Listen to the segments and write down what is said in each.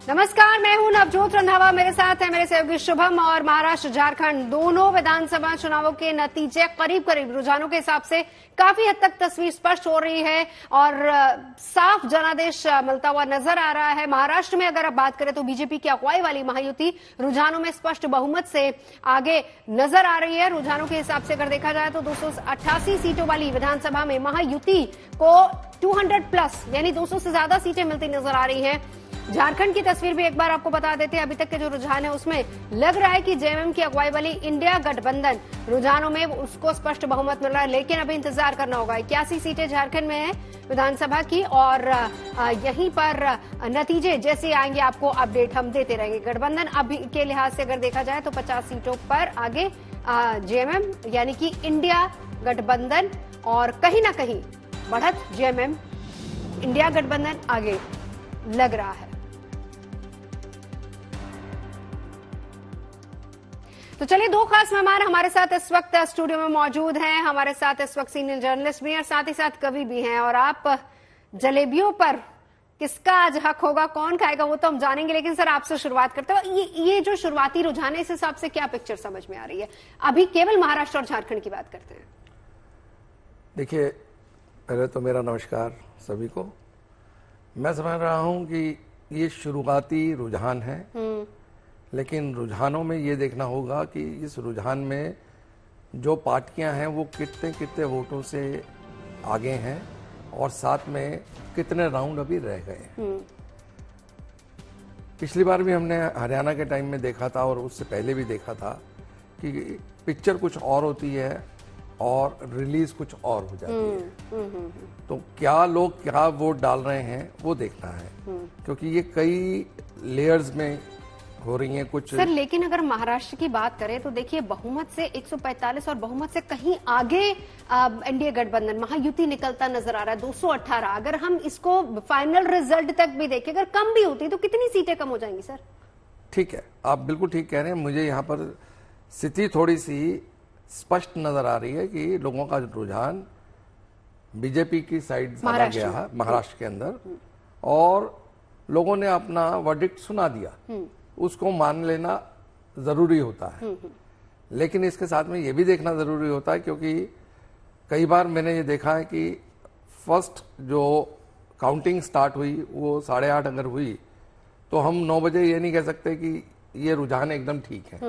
नमस्कार, मैं हूं नवजोत रंधावा। मेरे साथ है मेरे सहयोगी शुभम। और महाराष्ट्र झारखंड दोनों विधानसभा चुनावों के नतीजे करीब करीब रुझानों के हिसाब से काफी हद तक तस्वीर स्पष्ट हो रही है और साफ जनादेश मिलता हुआ नजर आ रहा है। महाराष्ट्र में अगर आप बात करें तो बीजेपी की अगुवाई वाली महायुति रुझानों में स्पष्ट बहुमत से आगे नजर आ रही है। रुझानों के हिसाब से अगर देखा जाए तो 288 सीटों वाली विधानसभा में महायुति को 200 प्लस यानी 200 से ज्यादा सीटें मिलती नजर आ रही हैं। झारखंड की तस्वीर भी एक बार आपको बता देते हैं। अभी तक के जो रुझान है उसमें लग रहा है कि जेएमएम की अगुवाई वाली इंडिया गठबंधन रुझानों में उसको स्पष्ट बहुमत मिल रहा है, लेकिन अभी इंतजार करना होगा। 81 सीटें झारखंड में है विधानसभा की और यहीं पर नतीजे जैसे आएंगे आपको अपडेट हम देते रहेंगे। गठबंधन अभी के लिहाज से अगर देखा जाए तो 50 सीटों पर आगे जेएमएम यानी कि इंडिया गठबंधन और कहीं ना कहीं बढ़त जेएमएम इंडिया गठबंधन आगे लग रहा है। तो चलिए, दो खास मेहमान हमारे साथ इस वक्त स्टूडियो में मौजूद हैं। हमारे साथ इस वक्त सीनियर जर्नलिस्ट भी हैं और साथ ही साथ कवि भी हैं। और आप जलेबियों पर किसका आज हक होगा, कौन खाएगा, वो तो हम जानेंगे, लेकिन सर आपसे शुरुआत करते हैं। ये जो शुरुआती रुझान है इस हिसाब से क्या पिक्चर समझ में आ रही है? अभी केवल महाराष्ट्र और झारखंड की बात करते हैं। देखिए, पहले तो मेरा नमस्कार सभी को। मैं समझ रहा हूं कि ये शुरुआती रुझान है, लेकिन रुझानों में ये देखना होगा कि इस रुझान में जो पार्टियां हैं वो कितने कितने वोटों से आगे हैं और साथ में कितने राउंड अभी रह गए हैं। पिछली बार भी हमने हरियाणा के टाइम में देखा था और उससे पहले भी देखा था कि पिक्चर कुछ और होती है और रिलीज कुछ और हो जाती है। तो क्या लोग क्या वोट डाल रहे हैं वो देखना है, क्योंकि ये कई लेयर्स में हो रही हैं कुछ। सर लेकिन अगर महाराष्ट्र की बात करें तो देखिए, बहुमत से 145 और बहुमत से कहीं आगे एनडीए गठबंधन महायुति निकलता नजर आ रहा है 218। अगर हम इसको फाइनल रिजल्ट तक भी देखें, अगर कम भी होती तो कितनी सीटें कम हो जाएंगी सर? ठीक है, आप बिल्कुल ठीक कह रहे हैं। मुझे यहाँ पर स्थिति थोड़ी सी स्पष्ट नजर आ रही है कि लोगों का रुझान बीजेपी की साइड ज्यादा गया है महाराष्ट्र के अंदर, और लोगों ने अपना वर्डिक्ट सुना दिया। उसको मान लेना जरूरी होता है, लेकिन इसके साथ में ये भी देखना जरूरी होता है, क्योंकि कई बार मैंने ये देखा है कि फर्स्ट जो काउंटिंग स्टार्ट हुई वो 8:30 अगर हुई तो हम 9 बजे ये नहीं कह सकते कि ये रुझान एकदम ठीक है।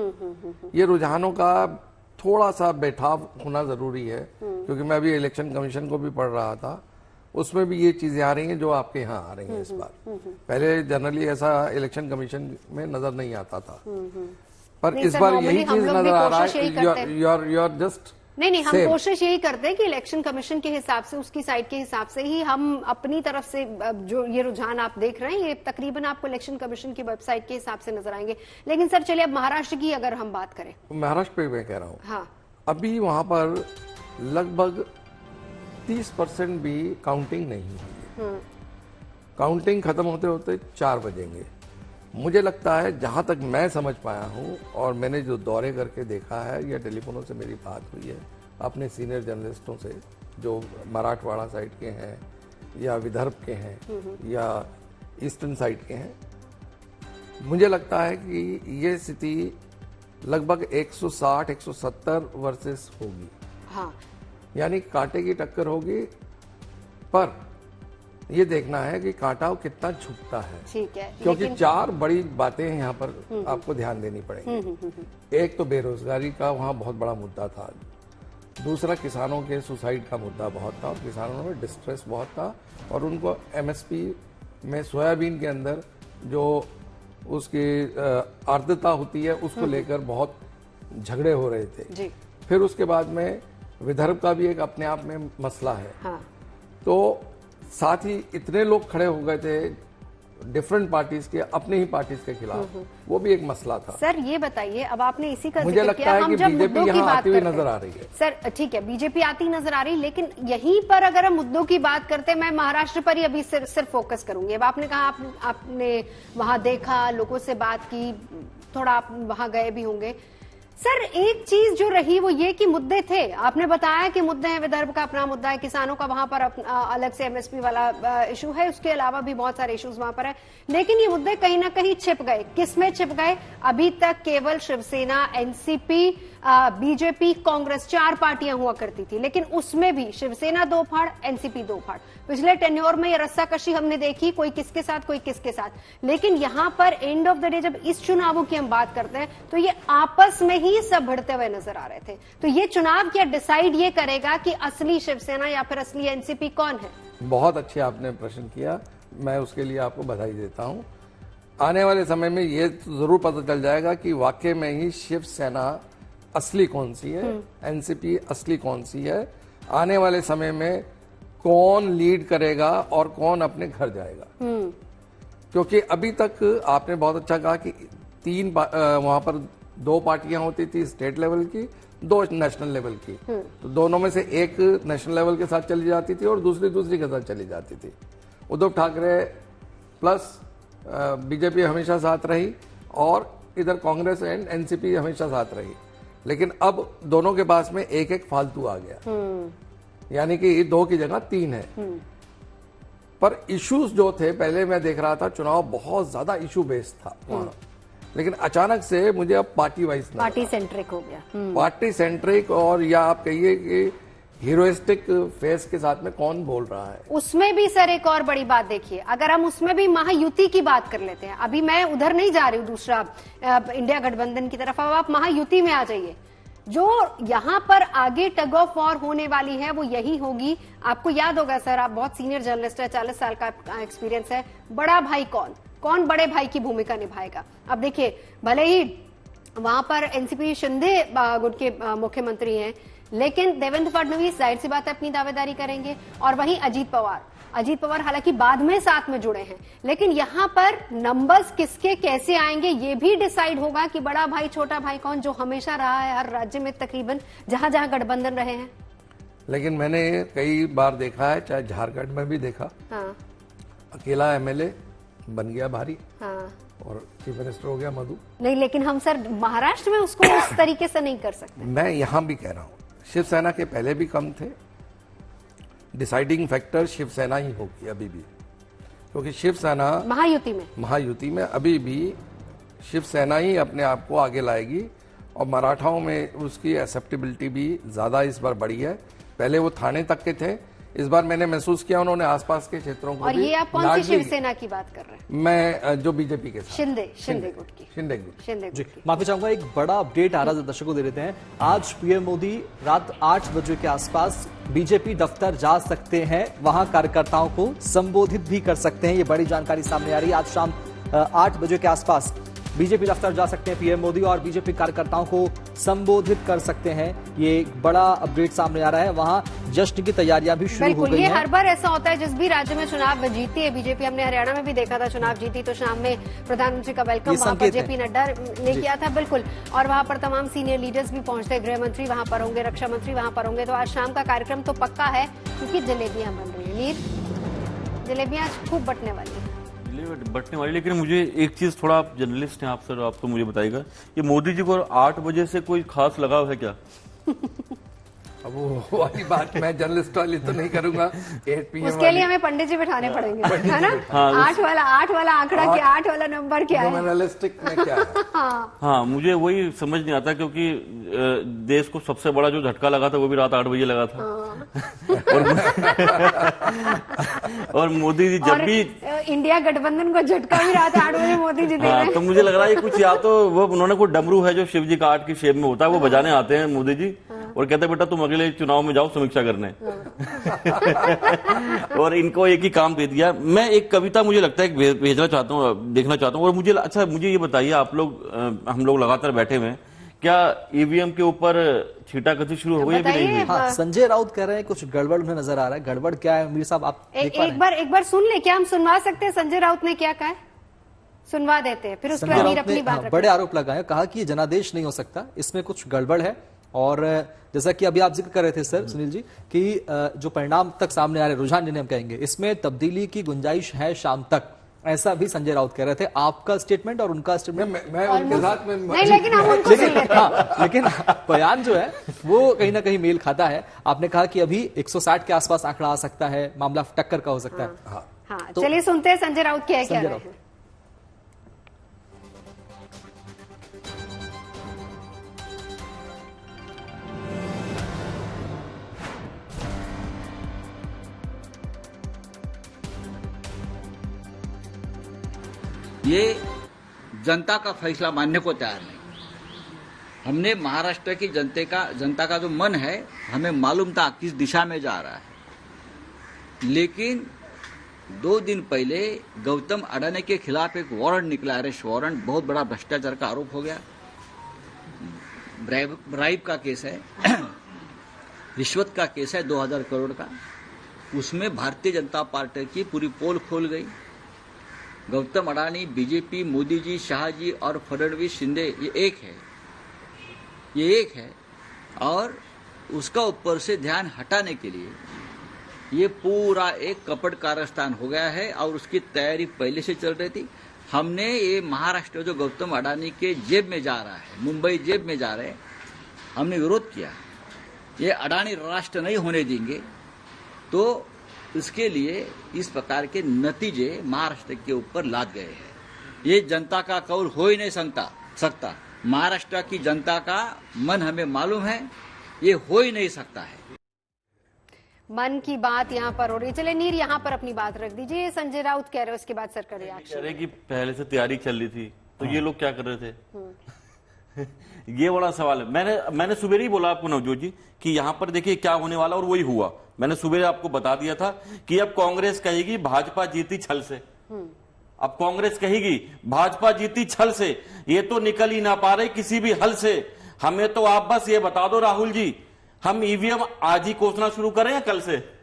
ये रुझानों का थोड़ा सा बैठाव होना जरूरी है, क्योंकि मैं अभी इलेक्शन कमीशन को भी पढ़ रहा था, उसमें भी ये चीजें आ रही हैं जो आपके यहाँ आ रही हैं इस बार। पहले जनरली ऐसा इलेक्शन कमीशन में नजर नहीं आता था, पर इस बार यही चीज नजर आ रहा है। यू आर जस्ट नहीं, हम कोशिश यही करते हैं कि इलेक्शन कमीशन के हिसाब से, उसकी साइड के हिसाब से ही हम अपनी तरफ से जो ये रुझान आप देख रहे हैं ये तकरीबन आपको इलेक्शन कमीशन की वेबसाइट के हिसाब से नजर आएंगे। लेकिन सर चलिए, अब महाराष्ट्र की अगर हम बात करें, महाराष्ट्र पे मैं कह रहा हूँ, हाँ, अभी वहां पर लगभग 30% भी काउंटिंग नहीं हुई है। काउंटिंग खत्म होते होते 4 बजेंगे। मुझे लगता है, जहां तक मैं समझ पाया हूं और मैंने जो दौरे करके देखा है या टेलीफोनों से मेरी बात हुई है अपने सीनियर जर्नलिस्टों से जो मराठवाड़ा साइड के हैं या विदर्भ के हैं या ईस्टर्न साइड के हैं, मुझे लगता है कि ये स्थिति लगभग 160-170 वर्सेस होगी। हाँ, यानी कांटे की टक्कर होगी, पर ये देखना है कि कांटा कितना झुकता है। ठीक है, क्योंकि 4 बड़ी बातें हैं यहाँ पर आपको ध्यान देनी पड़ेगी। एक तो बेरोजगारी का वहाँ बहुत बड़ा मुद्दा था, दूसरा किसानों के सुसाइड का मुद्दा बहुत था और किसानों में डिस्ट्रेस बहुत था, और उनको एमएसपी में सोयाबीन के अंदर जो उसकी आर्द्रता होती है उसको लेकर बहुत झगड़े हो रहे थे जी। फिर उसके बाद में विदर्भ का भी एक अपने आप में मसला है। हाँ। तो साथ ही इतने लोग खड़े हो गए थे डिफरेंट पार्टीज के, अपने ही पार्टीज के खिलाफ, वो भी एक मसला था। सर ये बताइए, अब आपने इसी का मुझे लगता है कि बीजेपी यहाँ आती हुई नजर आ रही है। सर ठीक है, बीजेपी आती नजर आ रही, लेकिन यहीं पर अगर हम मुद्दों की बात करते हैं, मैं महाराष्ट्र पर ही अभी सिर्फ फोकस करूंगी। अब आपने कहा आपने वहां देखा, लोगों से बात की, थोड़ा आप वहां गए भी होंगे, सर एक चीज जो रही वो ये कि मुद्दे थे, आपने बताया कि मुद्दे हैं, विदर्भ का अपना मुद्दा है, किसानों का वहां पर अलग से एमएसपी वाला इशू है, उसके अलावा भी बहुत सारे इश्यूज वहां पर है, लेकिन ये मुद्दे कहीं ना कहीं छिप गए। किसमें छिप गए? अभी तक केवल शिवसेना, एनसीपी, बीजेपी, कांग्रेस 4 पार्टियां हुआ करती थी, लेकिन उसमें भी शिवसेना 2 फाड़, एनसीपी 2 फाड़। पिछले टेन्योर में ये रस्साकशी हमने देखी, कोई किसके साथ कोई किसके साथ, लेकिन यहां पर एंड ऑफ द डे जब इस चुनावों की हम बात करते हैं तो ये आपस में ही सब भिड़ते हुए नजर आ रहे थे। तो ये चुनाव क्या डिसाइड ये करेगा कि असली शिवसेना या फिर असली एनसीपी कौन है? बहुत अच्छे आपने प्रश्न किया, मैं उसके लिए आपको बधाई देता हूं। आने वाले समय में ये जरूर पता चल जाएगा कि वाकई में ही शिवसेना असली कौन सी है, एनसीपी असली कौन सी है। आने वाले समय में कौन लीड करेगा और कौन अपने घर जाएगा। क्योंकि अभी तक आपने बहुत अच्छा कहा कि 3 वहां पर 2 पार्टियां होती थी, स्टेट लेवल की, 2 नेशनल लेवल की। तो दोनों में से एक नेशनल लेवल के साथ चली जाती थी और दूसरी के साथ चली जाती थी। उद्धव ठाकरे प्लस बीजेपी हमेशा साथ रही और इधर कांग्रेस एंड एनसीपी हमेशा साथ रही। लेकिन अब दोनों के पास में एक फालतू आ गया, यानी कि 2 की जगह 3 है। पर इश्यूज जो थे, पहले मैं देख रहा था चुनाव बहुत ज्यादा इशू बेस्ड था वहां, लेकिन अचानक से मुझे अब पार्टी वाइज, पार्टी सेंट्रिक हो गया। पार्टी सेंट्रिक, और या आप कहिए कि हीरोइस्टिक फेस के साथ में कौन बोल रहा है। उसमें भी सर एक और बड़ी बात देखिए, अगर हम उसमें भी महायुति की बात कर लेते हैं, अभी मैं उधर नहीं जा रही हूं दूसरा इंडिया गठबंधन की तरफ, अब आप महायुति में आ जाइए। जो यहां पर आगे टग ऑफ वॉर होने वाली है वो यही होगी। आपको याद होगा सर, आप बहुत सीनियर जर्नलिस्ट है, 40 साल का एक्सपीरियंस है, बड़ा भाई कौन बड़े भाई की भूमिका निभाएगा। अब देखिए, भले ही वहां पर एनसीपी शिंदे गुट के मुख्यमंत्री हैं, लेकिन देवेंद्र फडणवीस जाहिर सी बात है अपनी दावेदारी करेंगे, और वहीं अजीत पवार हालांकि बाद में साथ में जुड़े हैं, लेकिन यहां पर नंबर्स किसके कैसे आएंगे ये भी डिसाइड होगा कि बड़ा भाई छोटा भाई कौन, जो हमेशा रहा है हर राज्य में तकरीबन जहां जहां गठबंधन रहे हैं। लेकिन मैंने कई बार देखा है, चाहे झारखंड में भी देखा, हाँ। अकेला एमएलए बन गया भारी, हाँ। और चीफ मिनिस्टर हो गया मधु। नहीं, लेकिन हम सर महाराष्ट्र में उसको उस तरीके से नहीं कर सकते। मैं यहां भी कह रहा हूं, शिवसेना के पहले भी कम थे, डिसाइडिंग फैक्टर शिवसेना ही होगी अभी भी, क्योंकि शिवसेना महायुति में अभी भी शिवसेना ही अपने आप को आगे लाएगी, और मराठाओं में उसकी एक्सेप्टेबिलिटी भी ज्यादा इस बार बढ़ी है। पहले वो थाने तक के थे, इस बार मैंने महसूस किया उन्होंने आसपास के क्षेत्रों को। और ये आप कौन सी शिवसेना की बात कर रहे हैं? मैं जो बीजेपी के साथ, शिंदे गुट की। माफी चाहूंगा, एक बड़ा अपडेट आ रहा है, दर्शकों को दे देते हैं। आज पीएम मोदी रात 8 बजे के आसपास बीजेपी दफ्तर जा सकते हैं, वहां कार्यकर्ताओं को संबोधित भी कर सकते हैं। ये बड़ी जानकारी सामने आ रही है। आज शाम 8 बजे के आसपास बीजेपी दफ्तर जा सकते हैं पीएम मोदी और बीजेपी कार्यकर्ताओं को संबोधित कर सकते हैं। ये एक बड़ा अपडेट सामने आ रहा है। वहां जश्न की तैयारियां भी शुरू हो गई हैं। हर बार ऐसा होता है, जिस भी राज्य में चुनाव जीती है बीजेपी, हमने हरियाणा में भी देखा था, चुनाव जीती तो शाम में प्रधानमंत्री का वेलकम वहां पर जेपी नड्डा ने किया था, बिल्कुल, और वहां पर तमाम सीनियर लीडर्स भी पहुंचते, गृह मंत्री वहां पर होंगे, रक्षा मंत्री वहां पर होंगे। तो आज शाम का कार्यक्रम तो पक्का है, क्योंकि जलेबियां बन रही है। नीर, जलेबियां आज खूब बटने वाली है। लेकिन मुझे एक चीज, थोड़ा आप जर्नलिस्ट हैं, आप सर, आप तो मुझे बताइएगा, ये मोदी जी को 8 बजे से कोई खास लगाव है क्या? अब वो वाली बात मैं जर्नलिस्ट वाली तो नहीं करूंगा। 8 PM उसके लिए हमें पंडित जी बिठाने पड़ेंगे, है ना? 8 वाला आंकड़ा क्या, 8 वाला नंबर क्या है? न्यूमरलिस्टिक में क्या है? हाँ, मुझे वही समझ नहीं आता, क्योंकि देश को सबसे बड़ा जो झटका लगा था वो भी रात 8 बजे लगा था। और मोदी जी जब भी इंडिया गठबंधन को झटका भी रात 8 बजे मोदी जी दे रहे हैं। तो मुझे लग रहा है कुछ, या तो वो उन्होंने कोई डमरू है जो शिव जी का 8 की शेप में होता है, वो बजाने आते हैं मोदी जी, और कहते हैं बेटा तुम अगले चुनाव में जाओ समीक्षा करने। और इनको एक ही काम दे दिया। मैं एक कविता मुझे लगता है भेजना चाहता हूँ, देखना चाहता हूँ। और मुझे अच्छा, मुझे ये बताइए, आप लोग, हम लोग लगातार बैठे हुए हैं, क्या ईवीएम के ऊपर छींटाकशी शुरू हो गई अभी नहीं हुई? हाँ, संजय राउत कह रहे हैं कुछ गड़बड़ उन्हें नजर आ रहा है। गड़बड़ क्या है मीर साहब, आप एक बार सुन ले, क्या हम सुनवा सकते हैं संजय राउत ने क्या कहा है? सुनवा देते हैं, फिर उसके बाद मीर अपनी बात। बड़े आरोप लगाए, कहा कि जनादेश नहीं हो सकता, इसमें कुछ गड़बड़ है। और जैसा कि अभी आप जिक्र कर रहे थे सर सुनील जी, कि जो परिणाम तक सामने आ रहे, रुझान जिन्हें हम कहेंगे, इसमें तब्दीली की गुंजाइश है शाम तक। ऐसा भी संजय राउत कह रहे थे। आपका स्टेटमेंट और उनका स्टेटमेंट मैं उनके साथ में नहीं, लेकिन हम उनको सुन लेते हैं। हाँ, लेकिन बयान जो है वो कहीं ना कहीं मेल खाता है। आपने कहा कि अभी 160 के आसपास आंकड़ा आ सकता है, मामला टक्कर का हो सकता है। हाँ, चलिए सुनते हैं संजय राउत क्या कह रहे हैं। ये जनता का फैसला मानने को तैयार नहीं। हमने महाराष्ट्र की जनता का जो मन है, हमें मालूम था किस दिशा में जा रहा है। लेकिन 2 दिन पहले गौतम अडानी के खिलाफ एक वारंट निकला, अरेस्ट वारंट। बहुत बड़ा भ्रष्टाचार का आरोप हो गया, ब्राइब का केस है, रिश्वत का केस है 2000 करोड़ का। उसमें भारतीय जनता पार्टी की पूरी पोल खोल गई। गौतम अडानी, बीजेपी, मोदी जी, शाह जी और फडणवीस, शिंदे, ये एक है। और उसका ऊपर से ध्यान हटाने के लिए ये पूरा एक कपट कारस्तान हो गया है और उसकी तैयारी पहले से चल रही थी। हमने ये महाराष्ट्र जो गौतम अडानी के जेब में जा रहा है, मुंबई जेब में जा रहे हैं, हमने विरोध किया। ये अडानी राष्ट्र नहीं होने देंगे। तो इसके लिए इस प्रकार के नतीजे महाराष्ट्र के ऊपर लाद गए हैं। ये जनता का कौल हो ही नहीं सकता। महाराष्ट्र की जनता का मन हमें मालूम है, ये हो ही नहीं सकता है। मन की बात यहाँ पर हो रही। चले नीर यहाँ पर अपनी बात रख दीजिए। संजय राउत कह रहे हो, उसके बाद सरकार रिएक्शन। कह रहे कि पहले से तैयारी चल रही थी, तो ये लोग क्या कर रहे थे? ये बड़ा सवाल है। मैंने सुबह ही बोला आपको नवजोत जी कि यहाँ पर देखिए क्या होने वाला, और वही हुआ। मैंने सुबह आपको बता दिया था कि अब कांग्रेस कहेगी भाजपा जीती छल से। अब कांग्रेस कहेगी भाजपा जीती छल से, ये तो निकल ही ना पा रहे किसी भी हल से। हमें तो आप बस ये बता दो राहुल जी, हम ईवीएम आज ही कोसना शुरू करें या कल से?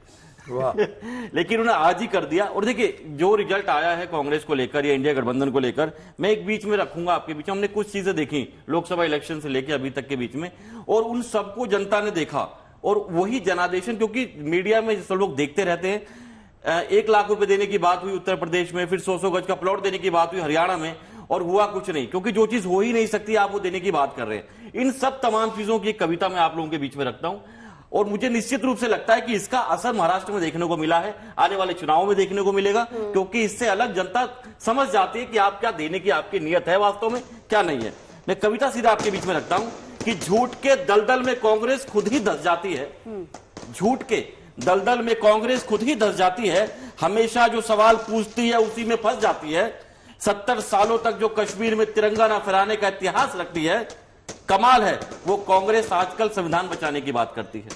लेकिन उन्होंने आज ही कर दिया। और देखिए जो रिजल्ट आया है कांग्रेस को लेकर या इंडिया गठबंधन को लेकर, मैं एक बीच में रखूंगा आपके बीच में। हमने कुछ चीजें देखी लोकसभा इलेक्शन से लेकर अभी तक के बीच में, और उन सबको जनता ने देखा। और वही जनादेशन, क्योंकि मीडिया में सब लोग देखते रहते हैं। 1 लाख रुपए देने की बात हुई उत्तर प्रदेश में, फिर 100 गज का प्लॉट देने की बात हुई हरियाणा में, और हुआ कुछ नहीं, क्योंकि जो चीज हो ही नहीं सकती आप वो देने की बात कर रहे हैं। इन सब तमाम चीजों की एक कविता मैं आप लोगों के बीच में रखता हूं, और मुझे निश्चित रूप से लगता है कि इसका असर महाराष्ट्र में देखने को मिला है, आने वाले चुनावों में देखने को मिलेगा। क्योंकि इससे अलग जनता समझ जाती है कि आप क्या देने की आपकी नीयत है वास्तव में, क्या नहीं है। मैं कविता सीधा आपके बीच में रखता हूं कि झूठ के दलदल में कांग्रेस खुद ही धंस जाती है। झूठ के दलदल में कांग्रेस खुद ही धंस जाती है। हमेशा जो सवाल पूछती है उसी में फंस जाती है। 70 सालों तक जो कश्मीर में तिरंगा न फहराने का इतिहास रखती है, कमाल है वो कांग्रेस आजकल संविधान बचाने की बात करती है।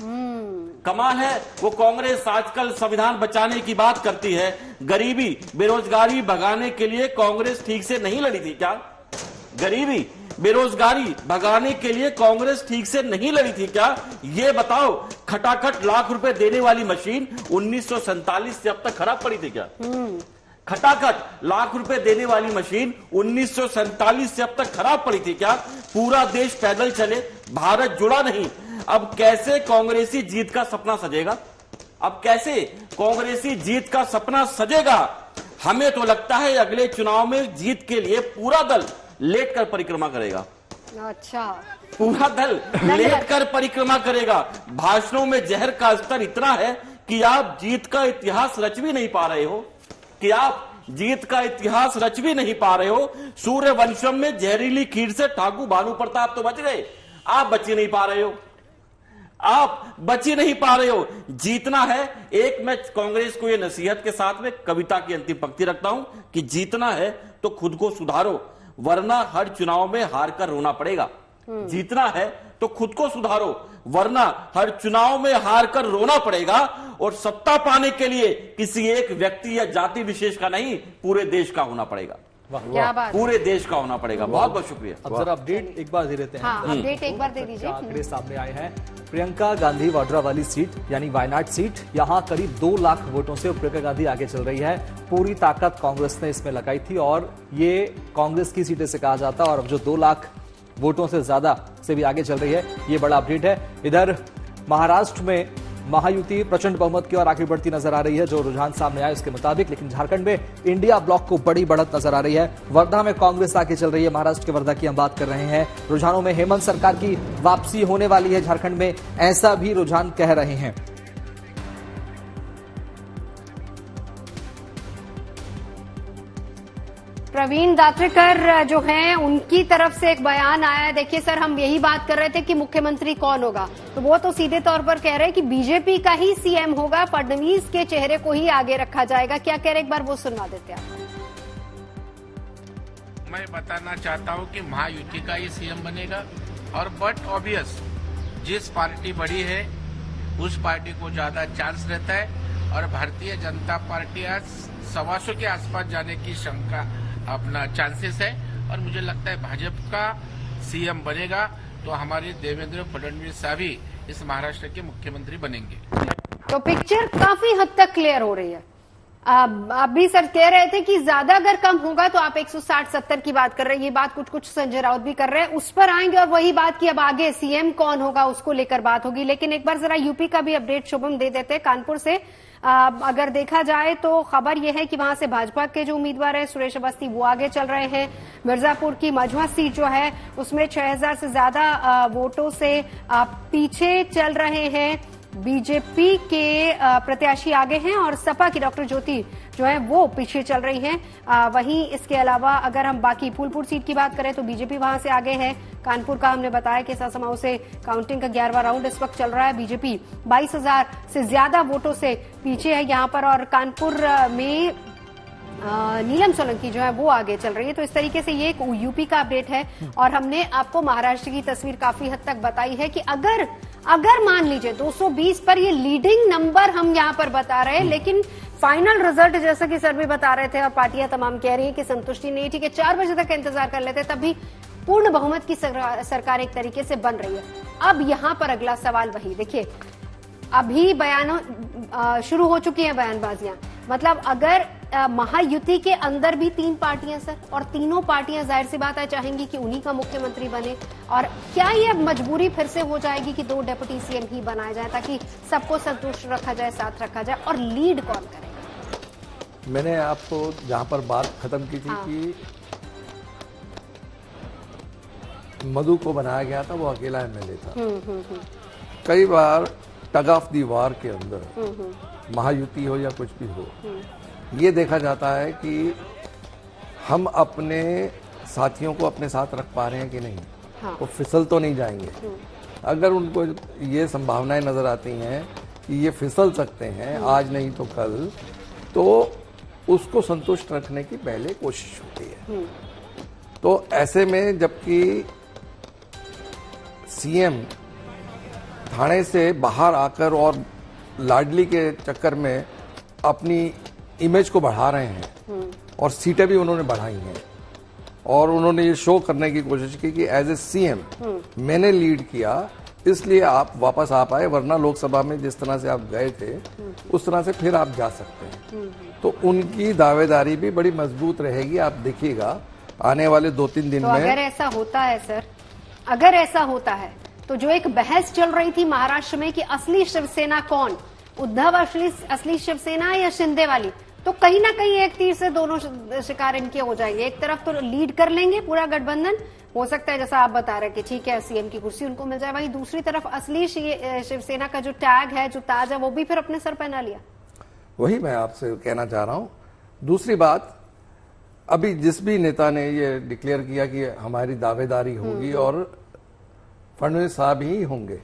कमाल है वो कांग्रेस आजकल संविधान बचाने की बात करती है। गरीबी बेरोजगारी भगाने के लिए कांग्रेस ठीक से नहीं लड़ी थी क्या? गरीबी बेरोजगारी भगाने के लिए कांग्रेस ठीक से नहीं लड़ी थी क्या? ये बताओ। खटाखट लाख रुपए देने वाली मशीन 1947 से अब तक खराब पड़ी थी क्या? खटाखट लाख रुपए देने वाली मशीन 1947 से अब तक खराब पड़ी थी क्या? पूरा देश पैदल चले, भारत जुड़ा नहीं। अब कैसे कांग्रेसी जीत का सपना सजेगा? अब कैसे कांग्रेसी जीत का सपना सजेगा? हमें तो लगता है अगले चुनाव में जीत के लिए पूरा दल लेटकर परिक्रमा करेगा। अच्छा, पूरा दल लेटकर परिक्रमा करेगा। भाषणों में जहर का स्तर इतना है कि आप जीत का इतिहास रच भी नहीं पा रहे हो, सूर्यवंशम में जहरीली खीर से ठाकुर भानु प्रताप तो बच गए, आप बच ही नहीं पा रहे हो। जीतना है। एक मैं कांग्रेस को ये नसीहत के साथ में कविता की अंतिम पंक्ति रखता हूं कि जीतना है तो खुद को सुधारो, वरना हर चुनाव में हार कर रोना पड़ेगा। जीतना है तो खुद को सुधारो, वरना हर चुनाव में हार कर रोना पड़ेगा। और सत्ता पाने के लिए किसी एक व्यक्ति या जाति विशेष का नहीं, पूरे देश का होना पड़ेगा। क्या बात, पूरे देश का होना पड़ेगा। बहुत बहुत शुक्रिया। अब जरा अपडेट एक बार दे देते हैं। हाँ, अपडेट एक बार दे दीजिए। आंकड़े सामने आए हैं। प्रियंका गांधी वाड्रा वाली सीट यानी वायनाड सीट, यहां करीब 2 लाख वोटों से प्रियंका गांधी आगे चल रही है। पूरी ताकत कांग्रेस ने इसमें लगाई थी और ये कांग्रेस की सीटें से कहा जाता है। और अब जो 2 लाख वोटों से ज्यादा से भी आगे चल रही है, ये बड़ा अपडेट है। इधर महाराष्ट्र में महायुति प्रचंड बहुमत की ओर आगे बढ़ती नजर आ रही है, जो रुझान सामने आए उसके मुताबिक। लेकिन झारखंड में इंडिया ब्लॉक को बड़ी बढ़त नजर आ रही है। वर्धा में कांग्रेस आगे चल रही है। महाराष्ट्र के वर्धा की हम बात कर रहे हैं। रुझानों में हेमंत सरकार की वापसी होने वाली है झारखंड में, ऐसा भी रुझान कह रहे हैं। प्रवीण दात्रेकर जो हैं उनकी तरफ से एक बयान आया है। देखिए सर, हम यही बात कर रहे थे कि मुख्यमंत्री कौन होगा, तो वो तो सीधे तौर पर कह रहे हैं कि बीजेपी का ही सीएम होगा, फडणवीस के चेहरे को ही आगे रखा जाएगा। क्या कह रहे, एक बार वो सुनवा देते हैं आपको। मैं बताना चाहता हूं कि महायुति का ही सीएम बनेगा, और बट ऑब्वियस जिस पार्टी बड़ी है उस पार्टी को ज्यादा चांस रहता है, और भारतीय जनता पार्टी आज 125 के आसपास जाने की शंका अपना चांसेस है, और मुझे लगता है भाजपा का सीएम बनेगा तो हमारे देवेंद्र फडणवीस साहब ही इस महाराष्ट्र के मुख्यमंत्री बनेंगे। तो पिक्चर काफी हद तक क्लियर हो रही है। आप भी सर कह रहे थे कि ज्यादा अगर कम होगा तो आप 160-70 की बात कर रहे हैं। ये बात कुछ संजय राउत भी कर रहे हैं, उस पर आएंगे। और वही बात कि अब आगे सीएम कौन होगा उसको लेकर बात होगी। लेकिन एक बार जरा यूपी का भी अपडेट शुभम दे देते हैं। कानपुर से अगर देखा जाए तो खबर यह है कि वहां से भाजपा के जो उम्मीदवार है सुरेश अवस्थी वो आगे चल रहे हैं। मिर्जापुर की मझवा सीट जो है उसमें 6000 से ज्यादा वोटों से पीछे चल रहे हैं। बीजेपी के प्रत्याशी आगे हैं और सपा की डॉक्टर ज्योति जो है वो पीछे चल रही हैं। वहीं इसके अलावा अगर हम बाकी फूलपुर सीट की बात करें तो बीजेपी वहां से आगे है। कानपुर का हमने बताया कि सासामाऊ से काउंटिंग का 11वां राउंड इस वक्त चल रहा है। बीजेपी 22,000 से ज्यादा वोटों से पीछे है यहां पर, और कानपुर में नीलम सोलंकी जो है वो आगे चल रही है। तो इस तरीके से ये एक यूपी का अपडेट है। और हमने आपको महाराष्ट्र की तस्वीर काफी हद तक बताई है कि अगर मान लीजिए 220 पर ये लीडिंग नंबर हम यहां पर बता रहे हैं, लेकिन फाइनल रिजल्ट जैसा कि सर भी बता रहे थे और पार्टियां तमाम कह रही है कि संतुष्टि नहीं, ठीक है 4 बजे तक इंतजार कर लेते, तब भी पूर्ण बहुमत की सरकार एक तरीके से बन रही है। अब यहां पर अगला सवाल वही, देखिए अभी बयानों शुरू हो चुकी हैं बयानबाजियां। मतलब अगर महायुति के अंदर भी 3 पार्टियां सर, और तीनों पार्टियां जाहिर सी बात है चाहेंगी कि उन्हीं का मुख्यमंत्री बने, और क्या ये मजबूरी फिर से हो जाएगी कि 2 डेप्यूटी सीएम ही बनाए जाए ताकि सबको संतुष्ट रखा जाए, साथ रखा जाए, और लीड कौन करेगा? मैंने आपको जहां पर बात खत्म की थी कि मधु को बनाया गया था, वो अकेला एमएलए था। कई बार टग ऑफ दी वार के अंदर महायुति हो या कुछ भी हो, ये देखा जाता है कि हम अपने साथियों को अपने साथ रख पा रहे हैं कि नहीं, वो फिसल तो नहीं जाएंगे। अगर उनको ये संभावनाएं नजर आती हैं कि ये फिसल सकते हैं आज नहीं तो कल, तो उसको संतुष्ट रखने की पहले कोशिश होती है। तो ऐसे में जबकि सीएम थाने से बाहर आकर और लाडली के चक्कर में अपनी इमेज को बढ़ा रहे हैं और सीटें भी उन्होंने बढ़ाई हैं, और उन्होंने ये शो करने की कोशिश की कि एज ए सीएम मैंने लीड किया, इसलिए आप वापस आ पाए, वरना लोकसभा में जिस तरह से आप गए थे उस तरह से फिर आप जा सकते हैं। तो उनकी दावेदारी भी बड़ी मजबूत रहेगी। आप देखिएगा आने वाले 2-3 दिन तो में। अगर ऐसा होता है सर, अगर ऐसा होता है तो जो एक बहस चल रही थी महाराष्ट्र में कि असली शिवसेना कौन, उद्धव असली शिवसेना या शिंदे वाली, तो कहीं ना कहीं एक तीर से दोनों शिकार इनके हो जाएंगे। एक तरफ तो लीड कर लेंगे पूरा गठबंधन, हो सकता है जैसा आप बता रहे कि ठीक है सीएम की कुर्सी उनको मिल जाए, वहीं दूसरी तरफ असली शिवसेना का जो टैग है, जो ताज है, वो भी फिर अपने सर पहना लिया। वही मैं आपसे कहना चाह रहा हूं। दूसरी बात, अभी जिस भी नेता ने ये डिक्लेयर किया कि हमारी दावेदारी होगी और फडणवीस साहब ही होंगे,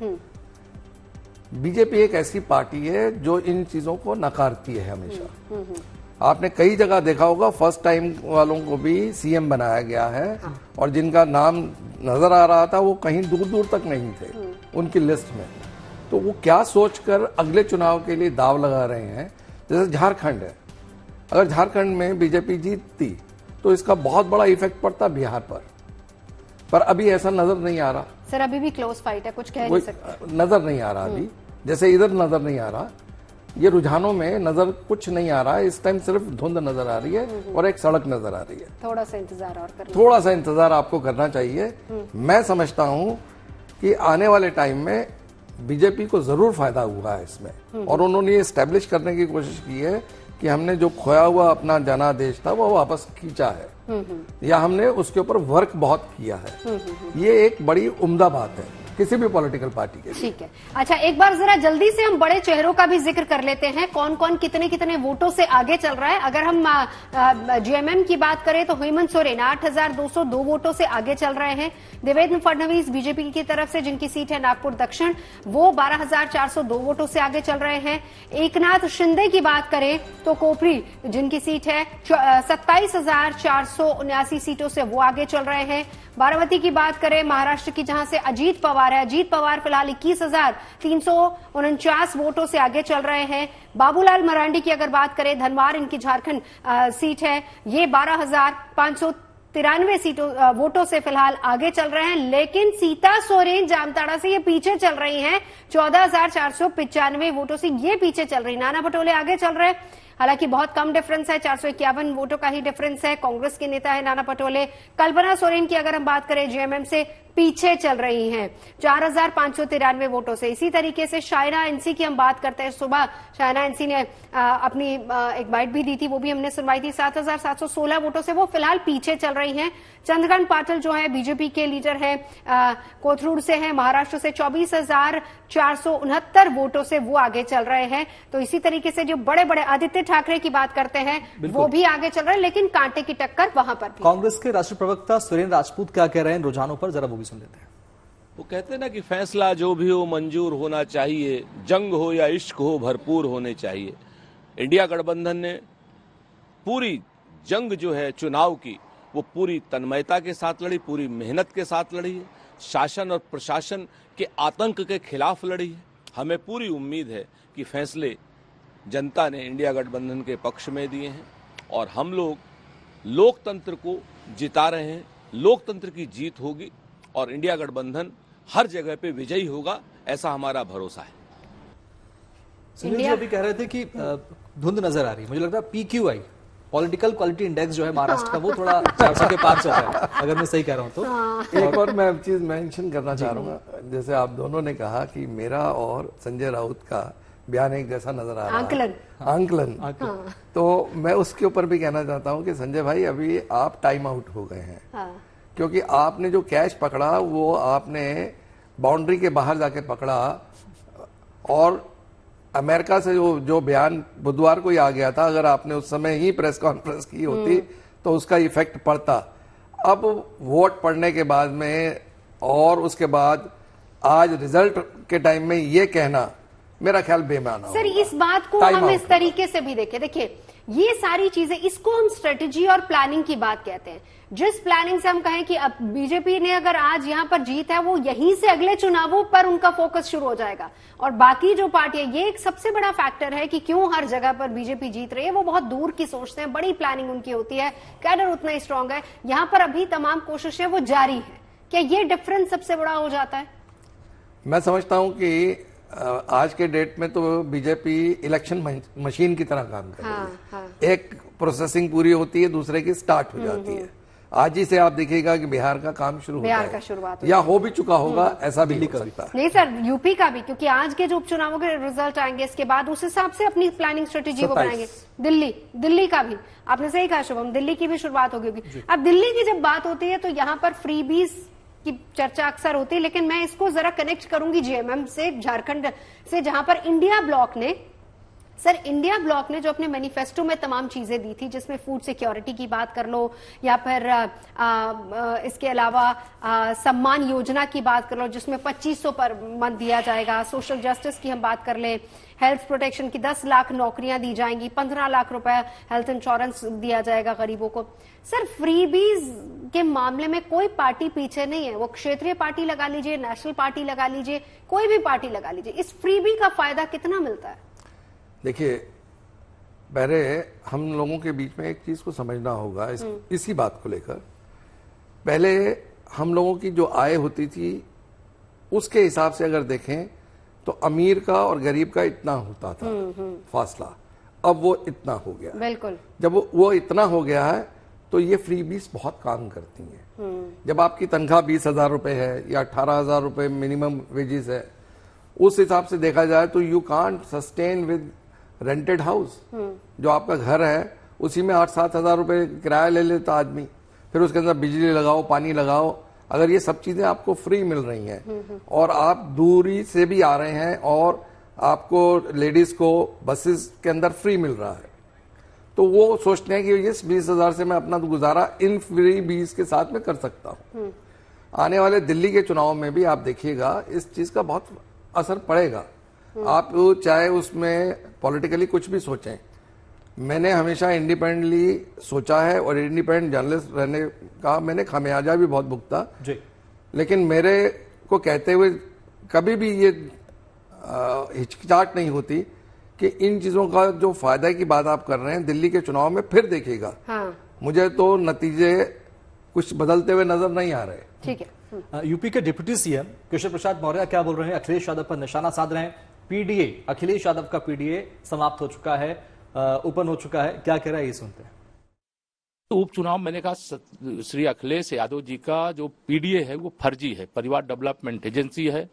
बीजेपी एक ऐसी पार्टी है जो इन चीजों को नकारती है हमेशा। आपने कई जगह देखा होगा फर्स्ट टाइम वालों को भी सीएम बनाया गया है, और जिनका नाम नजर आ रहा था वो कहीं दूर दूर तक नहीं थे उनकी लिस्ट में। तो वो क्या सोचकर अगले चुनाव के लिए दाव लगा रहे हैं। जैसे झारखंड है, अगर झारखंड में बीजेपी जीतती तो इसका बहुत बड़ा इफेक्ट पड़ता बिहार पर अभी ऐसा नजर नहीं आ रहा। सर अभी भी क्लोज फाइट है, कुछ कह नहीं सकते, नजर नहीं आ रहा अभी, जैसे इधर नजर नहीं आ रहा, ये रुझानों में नजर कुछ नहीं आ रहा है। इस टाइम सिर्फ धुंध नजर आ रही है और एक सड़क नजर आ रही है। थोड़ा सा इंतजार और करना, थोड़ा सा इंतजार आपको करना चाहिए। मैं समझता हूं कि आने वाले टाइम में बीजेपी को जरूर फायदा हुआ है इसमें, और उन्होंने ये स्टैब्लिश करने की कोशिश की है कि हमने जो खोया हुआ अपना जनादेश था वो वापस खींचा है, या हमने उसके ऊपर वर्क बहुत किया है। ये एक बड़ी उम्दा बात है किसी भी पॉलिटिकल पार्टी के लिए। ठीक है, अच्छा एक बार जरा जल्दी से हम बड़े चेहरों का भी जिक्र कर लेते हैं, कौन कौन कितने कितने वोटों से आगे चल रहा है। अगर हम जेएमएम की बात करें तो हेमंत सोरेन 8,202 वोटों से आगे चल रहे हैं। देवेंद्र फडणवीस बीजेपी की तरफ से, जिनकी सीट है नागपुर दक्षिण, वो 12,402 वोटों से आगे चल रहे हैं। एकनाथ शिंदे की बात करें तो कोपरी, जिनकी सीट है 27,479 सीटों से वो आगे चल रहे हैं। बारामती की बात करें महाराष्ट्र की, जहां से अजीत पवार है, अजीत पवार फिलहाल 21,349 वोटों से आगे चल रहे हैं। बाबूलाल मरांडी की अगर बात करें, धनवार इनकी झारखंड सीट है, ये 12,593 वोटों से फिलहाल आगे चल रहे हैं। लेकिन सीता सोरेन जामताड़ा से ये पीछे चल रही हैं, 14,495 वोटों से ये पीछे चल रही। नाना पटोले आगे चल रहे हैं, हालांकि बहुत कम डिफरेंस है, 451 वोटों का ही डिफरेंस है। कांग्रेस के नेता है नाना पटोले। कल्पना सोरेन की अगर हम बात करें जेएमएम से, पीछे चल रही हैं 4,593 वोटों से। इसी तरीके से शायना एनसी की हम बात करते हैं, सुबह शायना एनसी ने अपनी एक बाइट भी दी थी, वो भी हमने सुनवाई थी, 7,716 वोटों से वो फिलहाल पीछे चल रही हैं। चंद्रकांत पाटिल जो है बीजेपी के लीडर है, कोथरूड से है, महाराष्ट्र से 24,469 वोटों से वो आगे चल रहे हैं। तो इसी तरीके से जो बड़े बड़े आदित्य ठाकरे की बात करते हैं वो भी आगे चल रहे हैं, लेकिन कांटे की टक्कर वहां पर भी। कांग्रेस के राष्ट्रीय प्रवक्ता सुरेंद्र राजपूत क्या कह रहे हैं रुझानों पर, जरा वो भी सुन लेते हैं। वो कहते हैं ना कि फैसला जो भी हो मंजूर होना चाहिए, जंग हो या इश्क हो भरपूर होने चाहिए। इंडिया गठबंधन ने पूरी जंग जो है चुनाव की वो पूरी तन्मयता के साथ लड़ी, पूरी मेहनत के साथ लड़ी है, शासन और प्रशासन के आतंक के खिलाफ लड़ी है। हमें पूरी उम्मीद है कि फैसले जनता ने इंडिया गठबंधन के पक्ष में दिए हैं और हम लोग लोकतंत्र को जिता रहे हैं। लोकतंत्र की जीत होगी और इंडिया गठबंधन हर जगह पे विजयी होगा, ऐसा हमारा भरोसा है। सुनील जी अभी कह रहे थे कि धुंध नजर आ रही है, मुझे लगता है PQI पॉलिटिकल क्वालिटी इंडेक्स जो है महाराष्ट्र का, वो थोड़ा 400 के पार चल रहा है, अगर मैं सही कह रहा हूं तो। एक और मैं चीज मेंशन करना चाह रहा हूँ, जैसे आप दोनों ने कहा कि मेरा और संजय राउत का बयान एक जैसा नजर आ रहा है, आंकलन। तो मैं उसके ऊपर भी कहना चाहता हूँ कि संजय भाई अभी आप टाइम आउट हो गए हैं, क्योंकि आपने जो कैच पकड़ा वो आपने बाउंड्री के बाहर जाके पकड़ा, और अमेरिका से जो बयान बुधवार को ही आ गया था, अगर आपने उस समय ही प्रेस कॉन्फ्रेंस की होती तो उसका इफेक्ट पड़ता। अब वोट पड़ने के बाद में और उसके बाद आज रिजल्ट के टाइम में ये कहना मेरा ख्याल बेमाना सर, इस बात को हम इस तरीके से भी देखें, देखिए ये सारी चीजें, इसको हम स्ट्रेटेजी और प्लानिंग की बात कहते हैं। जिस प्लानिंग से हम कहें कि अब बीजेपी ने अगर आज यहां पर जीत है, वो यहीं से अगले चुनावों पर उनका फोकस शुरू हो जाएगा। और बाकी जो पार्टियां, ये एक सबसे बड़ा फैक्टर है कि क्यों हर जगह पर बीजेपी जीत रही है, वो बहुत दूर की सोचते हैं, बड़ी प्लानिंग उनकी होती है, कैडर उतना ही स्ट्रांग है। यहां पर अभी तमाम कोशिशें वो जारी है। क्या ये डिफरेंस सबसे बड़ा हो जाता है? मैं समझता हूं कि आज के डेट में तो बीजेपी इलेक्शन मशीन की तरह काम कर रही है। एक प्रोसेसिंग पूरी होती है, दूसरे की स्टार्ट हो जाती है। आज ही से आप देखिएगा कि बिहार का काम शुरू हो बिहार का शुरुआत या हो भी चुका होगा, ऐसा भी हो सकता है। नहीं सर, यूपी का भी, क्योंकि आज के जो उपचुनावों के रिजल्ट आएंगे इसके बाद उस हिसाब से अपनी प्लानिंग स्ट्रेटेजी को बनाएंगे। दिल्ली का भी आपने सही कहा शुभम, दिल्ली की भी शुरुआत होगी। अब दिल्ली की जब बात होती है तो यहाँ पर फ्रीबीज की चर्चा अक्सर होती है, लेकिन मैं इसको जरा कनेक्ट करूंगी जेएमएम से, झारखंड से, जहां पर इंडिया ब्लॉक ने जो अपने मैनिफेस्टो में तमाम चीजें दी थी, जिसमें फूड सिक्योरिटी की बात कर लो या फिर इसके अलावा सम्मान योजना की बात कर लो, जिसमें 2500 पर मंथ दिया जाएगा, सोशल जस्टिस की हम बात कर ले, हेल्थ प्रोटेक्शन की 10 लाख नौकरियां दी जाएंगी, 15 लाख रुपए हेल्थ इंश्योरेंस दिया जाएगा गरीबों को। सर, फ्रीबीज के मामले में कोई पार्टी पीछे नहीं है, वो क्षेत्रीय पार्टी लगा लीजिए, नेशनल पार्टी लगा लीजिए, कोई भी पार्टी लगा लीजिए, इस फ्रीबी का फायदा कितना मिलता है? देखिए, पहले हम लोगों के बीच में एक चीज को समझना होगा इसी बात को लेकर। पहले हम लोगों की जो आय होती थी उसके हिसाब से अगर देखें तो अमीर का और गरीब का इतना होता था फासला, अब वो इतना हो गया। बिल्कुल। जब वो इतना हो गया है तो ये फ्रीबीज बहुत काम करती हैं। जब आपकी तनख्वाह 20,000 रुपए है या 18,000 रुपए मिनिमम वेजेस है, उस हिसाब से देखा जाए तो you can't sustain with rented house. जो आपका घर है उसी में 8-7 हजार रुपए किराया ले लेता आदमी, फिर उसके अंदर बिजली लगाओ, पानी लगाओ। अगर ये सब चीजें आपको फ्री मिल रही हैं और आप दूरी से भी आ रहे हैं और आपको लेडीज को बसेस के अंदर फ्री मिल रहा है, तो वो सोचते हैं कि इस 20,000 से मैं अपना गुजारा इन फ्री बीस के साथ में कर सकता हूं। आने वाले दिल्ली के चुनाव में भी आप देखिएगा इस चीज का बहुत असर पड़ेगा। आप चाहे उसमें पॉलिटिकली कुछ भी सोचें, मैंने हमेशा इंडिपेंडेंटली सोचा है और इंडिपेंडेंट जर्नलिस्ट रहने का मैंने खामियाजा भी बहुत भुगता जी। लेकिन मेरे को कहते हुए कभी भी ये हिचकिचाहट नहीं होती कि इन चीजों का जो फायदा की बात आप कर रहे हैं दिल्ली के चुनाव में फिर देखिएगा। हाँ। मुझे तो नतीजे कुछ बदलते हुए नजर नहीं आ रहे। ठीक है। यूपी के डिप्टी सीएम केशव प्रसाद मौर्य क्या बोल रहे हैं? अखिलेश यादव पर निशाना साध रहे हैं। पीडीए, अखिलेश यादव का पीडीए समाप्त हो चुका है, ओपन हो चुका है, क्या कह रहा है ये सुनते हैं। उपचुनाव मैंने कहा श्री अखिलेश यादव जी का जो पीडीए है वो फर्जी है, परिवार डेवलपमेंट एजेंसी है।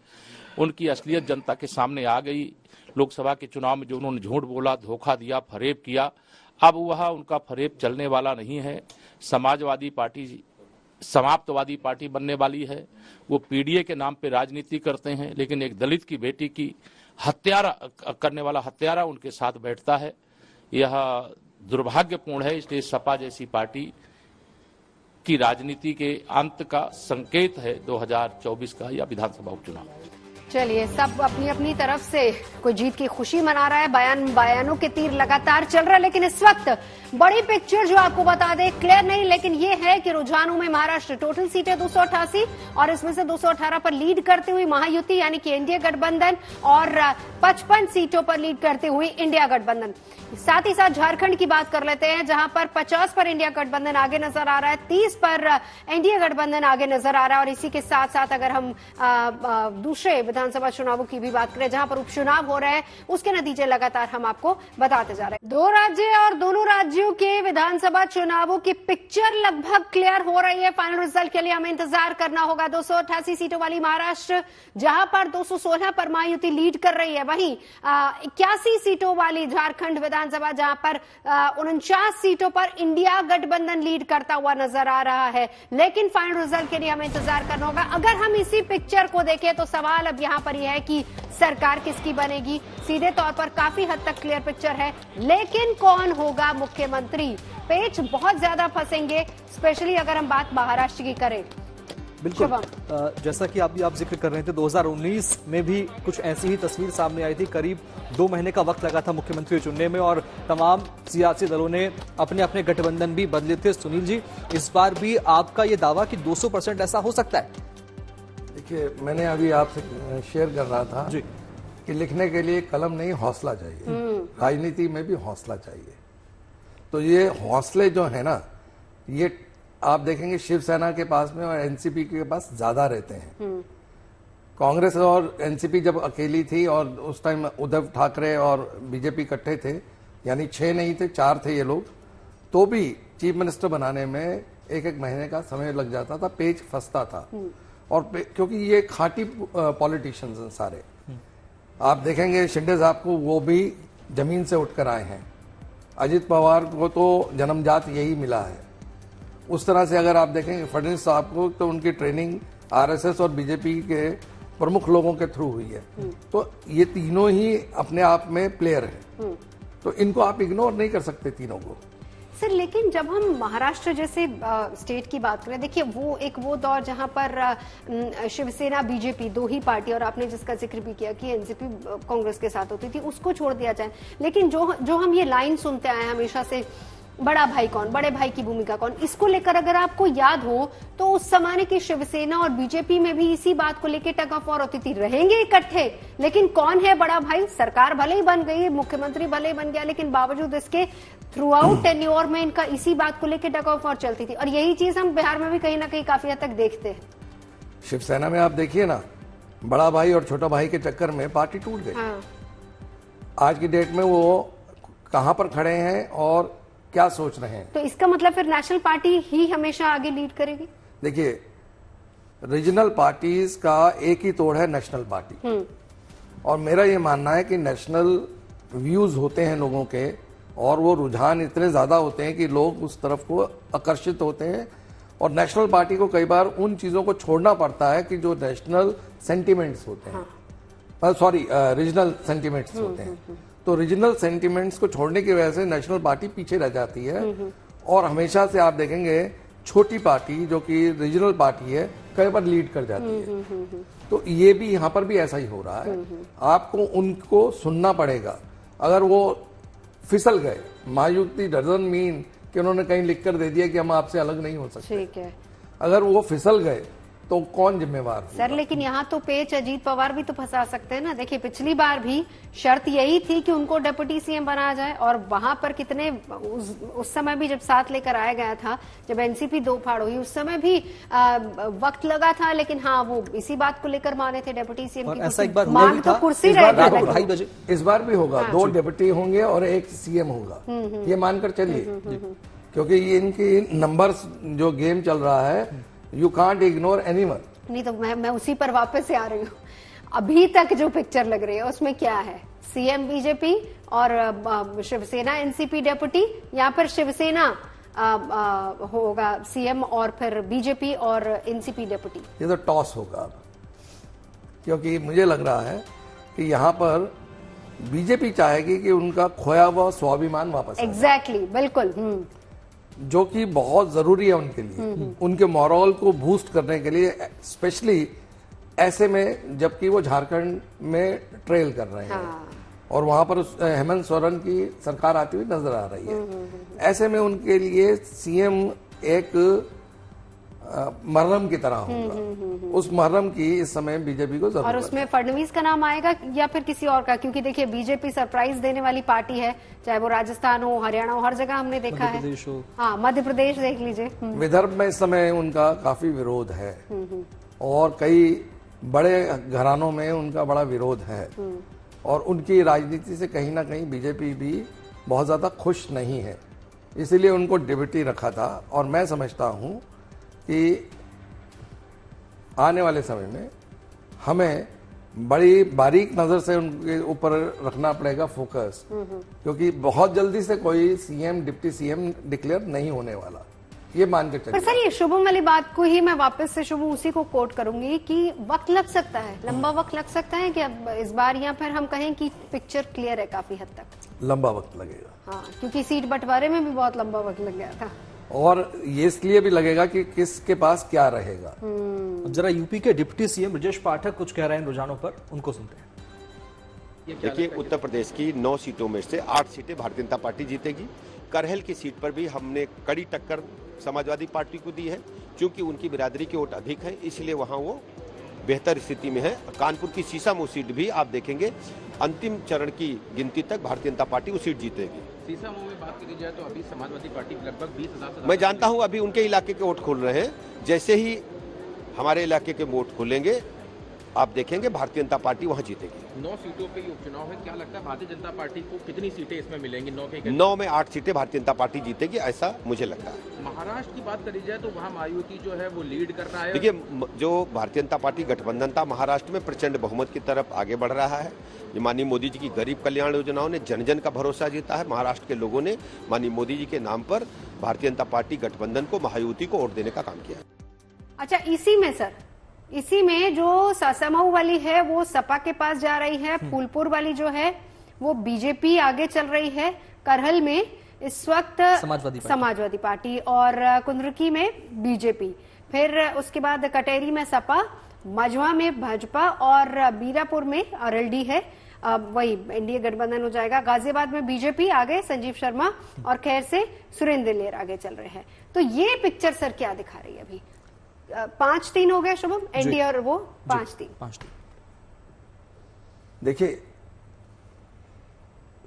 उनकी असलियत जनता के सामने आ गई। लोकसभा के चुनाव में जो उन्होंने झूठ बोला, धोखा दिया, फरेब किया, अब वह उनका फरेब चलने वाला नहीं है। समाजवादी पार्टी समाप्तवादी पार्टी बनने वाली है। वो पीडीए के नाम पे राजनीति करते हैं, लेकिन एक दलित की बेटी की हत्यारा करने वाला हत्यारा उनके साथ बैठता है। यह दुर्भाग्यपूर्ण है। इसलिए सपा जैसी पार्टी की राजनीति के अंत का संकेत है 2024 का या विधानसभा उपचुनाव। चलिए, सब अपनी अपनी तरफ से कोई जीत की खुशी मना रहा है, बयानों के तीर लगातार चल रहा है, लेकिन इस वक्त बड़ी पिक्चर जो आपको बता दे, क्लियर नहीं, लेकिन ये है कि रुझानों में महाराष्ट्र टोटल सीटें 288 और इसमें से 218 पर लीड करती हुई महायुति यानी कि एनडीए गठबंधन और 55 सीटों पर लीड करती हुई इंडिया गठबंधन। साथ ही साथ झारखंड की बात कर लेते हैं, जहां पर 50 पर इंडिया गठबंधन आगे नजर आ रहा है, 30 पर एनडीए गठबंधन आगे नजर आ रहा है। और इसी के साथ साथ अगर हम दूसरे विधानसभा चुनावों की भी बात करें जहां पर उपचुनाव हो रहे हैं, उसके नतीजे लगातार हम आपको बताते जा रहे हैं। 2 राज्य और दोनों राज्यों के विधानसभा चुनावों की पिक्चर लगभग क्लियर हो रही है। फाइनल रिजल्ट के लिए हमें इंतजार करना होगा। 288 सीटों वाली महाराष्ट्र, जहां पर 216 पर महायुति लीड कर रही है, वहीं 81 सीटों वाली झारखंड विधानसभा, जहां पर 49 सीटों पर इंडिया गठबंधन लीड करता हुआ नजर आ रहा है। लेकिन फाइनल रिजल्ट के लिए हमें इंतजार करना होगा। अगर हम इसी पिक्चर को देखें तो सवाल अब यहां पर यह है कि सरकार किसकी बनेगी। सीधे तौर पर काफी हद तक क्लियर पिक्चर है, लेकिन कौन होगा मुख्यमंत्री, पेच बहुत ज्यादा फंसेंगे, स्पेशली अगर हम बात महाराष्ट्र की करें। बिल्कुल, जैसा कि आप जिक्र कर रहे थे, 2019 में भी कुछ ऐसी ही तस्वीर सामने आई थी। करीब 2 महीने का वक्त लगा था मुख्यमंत्री चुनने में और तमाम सियासी दलों ने अपने अपने गठबंधन भी बदले थे। सुनील जी, इस बार भी आपका ये दावा कि 200% ऐसा हो सकता है? देखिए, मैंने अभी आपसे शेयर कर रहा था जी कि लिखने के लिए कलम नहीं, हौसला चाहिए। राजनीति में भी हौसला चाहिए। तो ये हौसले जो है ना, ये आप देखेंगे शिवसेना के पास में और एनसीपी के पास ज्यादा रहते हैं। कांग्रेस और एनसीपी जब अकेली थी और उस टाइम उद्धव ठाकरे और बीजेपी इकट्ठे थे, यानी 6 नहीं थे, 4 थे ये लोग, तो भी चीफ मिनिस्टर बनाने में 1-1 महीने का समय लग जाता था, पेच फंसता था। और क्योंकि ये खाटी पॉलिटिशियंस हैं सारे। आप देखेंगे शिंदे साहब को, वो भी जमीन से उठकर आए हैं। अजित पवार को तो जन्मजात यही मिला है। उस तरह से अगर आप देखेंगे फडणवीस साहब को, तो उनकी ट्रेनिंग आरएसएस और बीजेपी के प्रमुख लोगों के थ्रू हुई है। तो ये तीनों ही अपने आप में प्लेयर हैं, तो इनको आप इग्नोर नहीं कर सकते तीनों को। सर, लेकिन जब हम महाराष्ट्र जैसे स्टेट की बात करें, देखिए वो दौर जहां पर शिवसेना बीजेपी 2 ही पार्टी, और आपने जिसका जिक्र भी किया कि एनसीपी कांग्रेस के साथ होती थी, उसको छोड़ दिया जाए। लेकिन जो हम ये लाइन सुनते आए हैं हमेशा से, बड़ा भाई कौन, बड़े भाई की भूमिका कौन, इसको लेकर अगर आपको याद हो तो उस समय की शिवसेना और बीजेपी में भी इसी बात को लेकर टग ऑफ वॉर होती थी। रहेंगे इकट्ठे, लेकिन कौन है बड़ा भाई। सरकार भले ही बन गई, मुख्यमंत्री भले ही बन गया, लेकिन बावजूद इसके थ्रू आउट टेन्योर में इनका इसी बात को लेकर टग ऑफ वॉर चलती थी। और यही चीज हम बिहार में भी कहीं ना कहीं काफी हद तक देखते हैं। शिवसेना में आप देखिए ना, बड़ा भाई और छोटा भाई के चक्कर में पार्टी टूट गई। हाँ। आज की डेट में वो कहां पर खड़े हैं और क्या सोच रहे हैं। तो इसका मतलब फिर नेशनल पार्टी ही हमेशा आगे लीड करेगी। देखिए, रीजनल पार्टीज का एक ही तोड़ है नेशनल पार्टी। और मेरा ये मानना है कि नेशनल व्यूज होते हैं लोगों के, और वो रुझान इतने ज्यादा होते हैं कि लोग उस तरफ को आकर्षित होते हैं, और नेशनल पार्टी को कई बार उन चीजों को छोड़ना पड़ता है कि जो नेशनल सेंटिमेंट्स होते हैं, सॉरी रीजनल सेंटिमेंट्स होते हैं। तो रीजनल सेंटिमेंट्स को छोड़ने की वजह से नेशनल पार्टी पीछे रह जाती है, और हमेशा से आप देखेंगे छोटी पार्टी जो कि रीजनल पार्टी है कई बार लीड कर जाती है। तो ये भी यहाँ पर भी ऐसा ही हो रहा है। आपको उनको सुनना पड़ेगा। अगर वो फिसल गए, महायुति डजंट मीन कि उन्होंने कहीं लिख कर दे दिया कि हम आपसे अलग नहीं हो सकते। ठीक है। अगर वो फिसल गए तो कौन जिम्मेवार होगा? सर लेकिन यहाँ तो पेच अजीत पवार भी तो फंसा सकते हैं ना। देखिए पिछली बार भी शर्त यही थी कि उनको डिप्टी सीएम बनाया जाए, और वहां पर कितने उस समय भी जब साथ लेकर आया गया था, जब एनसीपी दो फाड़ हुई उस समय भी वक्त लगा था, लेकिन हाँ वो इसी बात को लेकर माने थे डिप्टी सीएम की। ऐसा एक बार मांग तो कुर्सी रहे। इस बार भी होगा, 2 डिप्टी होंगे और 1 सीएम होगा, ये मानकर चलिए, क्योंकि ये इनकी नंबर्स जो गेम चल रहा है, यू कांट इग्नोर एनीवन। नहीं तो मैं उसी पर वापस से आ रही हूँ। अभी तक जो पिक्चर लग रही है उसमें क्या है? सीएम बीजेपी और शिवसेना एनसीपी डेप्यूटी, या फिर शिवसेना होगा सीएम और फिर बीजेपी और एनसीपी डेप्यूटी? ये तो टॉस होगा अब, क्योंकि मुझे लग रहा है कि यहाँ पर बीजेपी चाहेगी कि उनका खोया हुआ स्वाभिमान वापस आए। एग्जैक्टली, बिल्कुल। जो कि बहुत जरूरी है उनके लिए, उनके मोरल को बूस्ट करने के लिए, स्पेशली ऐसे में जबकि वो झारखंड में ट्रेल कर रहे हैं और वहां पर हेमंत सोरेन की सरकार आती हुई नजर आ रही है। ऐसे में उनके लिए सीएम एक मुहर्रम की तरह होगा। उस मुहर्रम की इस समय बीजेपी को जरूरत है। और उसमें फडणवीस का नाम आएगा या फिर किसी और का? क्योंकि देखिए बीजेपी सरप्राइज देने वाली पार्टी है, चाहे वो राजस्थान हो, हरियाणा हो, हर जगह हमने देखा है। हाँ, मध्य प्रदेश देख लीजिए। विदर्भ में इस समय उनका काफी विरोध है और कई बड़े घरानों में उनका बड़ा विरोध है, और उनकी राजनीति से कहीं ना कहीं बीजेपी भी बहुत ज्यादा खुश नहीं है, इसीलिए उनको डिप्टी रखा था। और मैं समझता हूं कि आने वाले समय में हमें बड़ी बारीक नजर से उनके ऊपर रखना पड़ेगा फोकस, क्योंकि बहुत जल्दी से कोई सीएम डिप्टी सीएम डिक्लेयर नहीं होने वाला, ये मान के चलिए। पर सर ये शुभम वाली बात को ही मैं वापस से शुभम उसी को कोट करूंगी कि वक्त लग सकता है, लंबा वक्त लग सकता है कि अब इस बार, या फिर हम कहें कि पिक्चर क्लियर है काफी हद तक? लंबा वक्त लगेगा। हाँ, क्योंकि सीट बंटवारे में भी बहुत लंबा वक्त लग गया था, और ये इसलिए भी लगेगा कि किसके पास क्या रहेगा। अब जरा यूपी के डिप्टी सीएम ब्रजेश पाठक कुछ कह रहे हैं रुझानों पर, उनको सुनते हैं। देखिए, उत्तर प्रदेश की 9 सीटों में से 8 सीटें भारतीय जनता पार्टी जीतेगी। करहल की सीट पर भी हमने कड़ी टक्कर समाजवादी पार्टी को दी है, क्योंकि उनकी बिरादरी की वोट अधिक है, इसलिए वहां वो बेहतर स्थिति में है। कानपुर की सीसामऊ सीट भी आप देखेंगे अंतिम चरण की गिनती तक भारतीय जनता पार्टी वो सीट जीतेगी। सीसामऊ में बात करी जाए तो अभी समाजवादी पार्टी लगभग 20,000। मैं जानता हूं अभी उनके इलाके के वोट खुल रहे हैं, जैसे ही हमारे इलाके के वोट खुलेंगे आप देखेंगे भारतीय जनता पार्टी वहां जीतेगी। 9 सीटों पे ये उपचुनाव है, क्या लगता है भारतीय जनता पार्टी को कितनी सीटें इसमें मिलेंगी? 9 में 8 सीटें भारतीय जनता पार्टी जीतेगी, ऐसा मुझे लगता है। महाराष्ट्र की बात करी जाए तो वहाँ महायुति जो है वो लीड कर रहा है। देखिए, जो भारतीय जनता पार्टी गठबंधन था महाराष्ट्र में प्रचंड बहुमत की तरफ आगे बढ़ रहा है। माननीय मोदी जी की गरीब कल्याण योजनाओं ने जन जन का भरोसा जीता है। महाराष्ट्र के लोगों ने माननीय मोदी जी के नाम पर भारतीय जनता पार्टी गठबंधन को, महायुति को वोट देने का काम किया। अच्छा, इसी में सर, इसी में जो सासामऊ वाली है वो सपा के पास जा रही है, फूलपुर वाली जो है वो बीजेपी आगे चल रही है, करहल में इस वक्त समाजवादी पार्टी और कुंदरुकी में बीजेपी, फिर उसके बाद कटेरी में सपा, मझवा में भाजपा और बीरापुर में आरएलडी है, वही एनडीए गठबंधन हो जाएगा। गाजियाबाद में बीजेपी आगे, संजीव शर्मा और खैर से सुरेंद्र लेर आगे चल रहे हैं। तो ये पिक्चर सर क्या दिखा रही है? अभी 5-3 हो गया शुभम, एनडीए और वो 5-3। देखिए,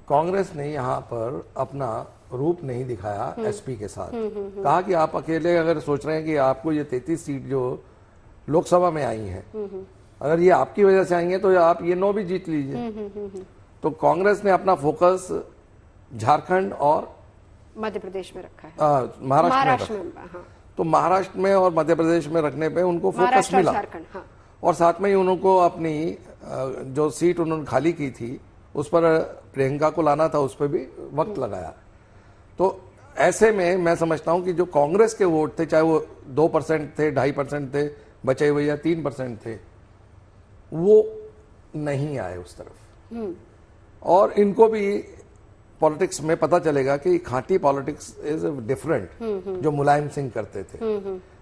कांग्रेस ने यहाँ पर अपना रूप नहीं दिखाया एसपी के साथ। कहा कि आप अकेले अगर सोच रहे हैं कि आपको ये 33 सीट जो लोकसभा में आई हैं, अगर ये आपकी वजह से आई हैं तो आप ये 9 भी जीत लीजिए। तो कांग्रेस ने अपना फोकस झारखंड और मध्य प्रदेश में रखा है, महाराष्ट्र में। हाँ। तो महाराष्ट्र में और मध्य प्रदेश में रखने पे उनको फोकस मिला, और साथ में ही उनको अपनी जो सीट उन्होंने खाली की थी उस पर प्रियंका को लाना था, उस पर भी वक्त लगाया। तो ऐसे में मैं समझता हूं कि जो कांग्रेस के वोट थे, चाहे वो 2% थे, 2.5% थे, बचे हुए या 3% थे, वो नहीं आए उस तरफ। और इनको भी पॉलिटिक्स में पता चलेगा कि खाटी पॉलिटिक्स इज डिफरेंट, जो मुलायम सिंह करते थे।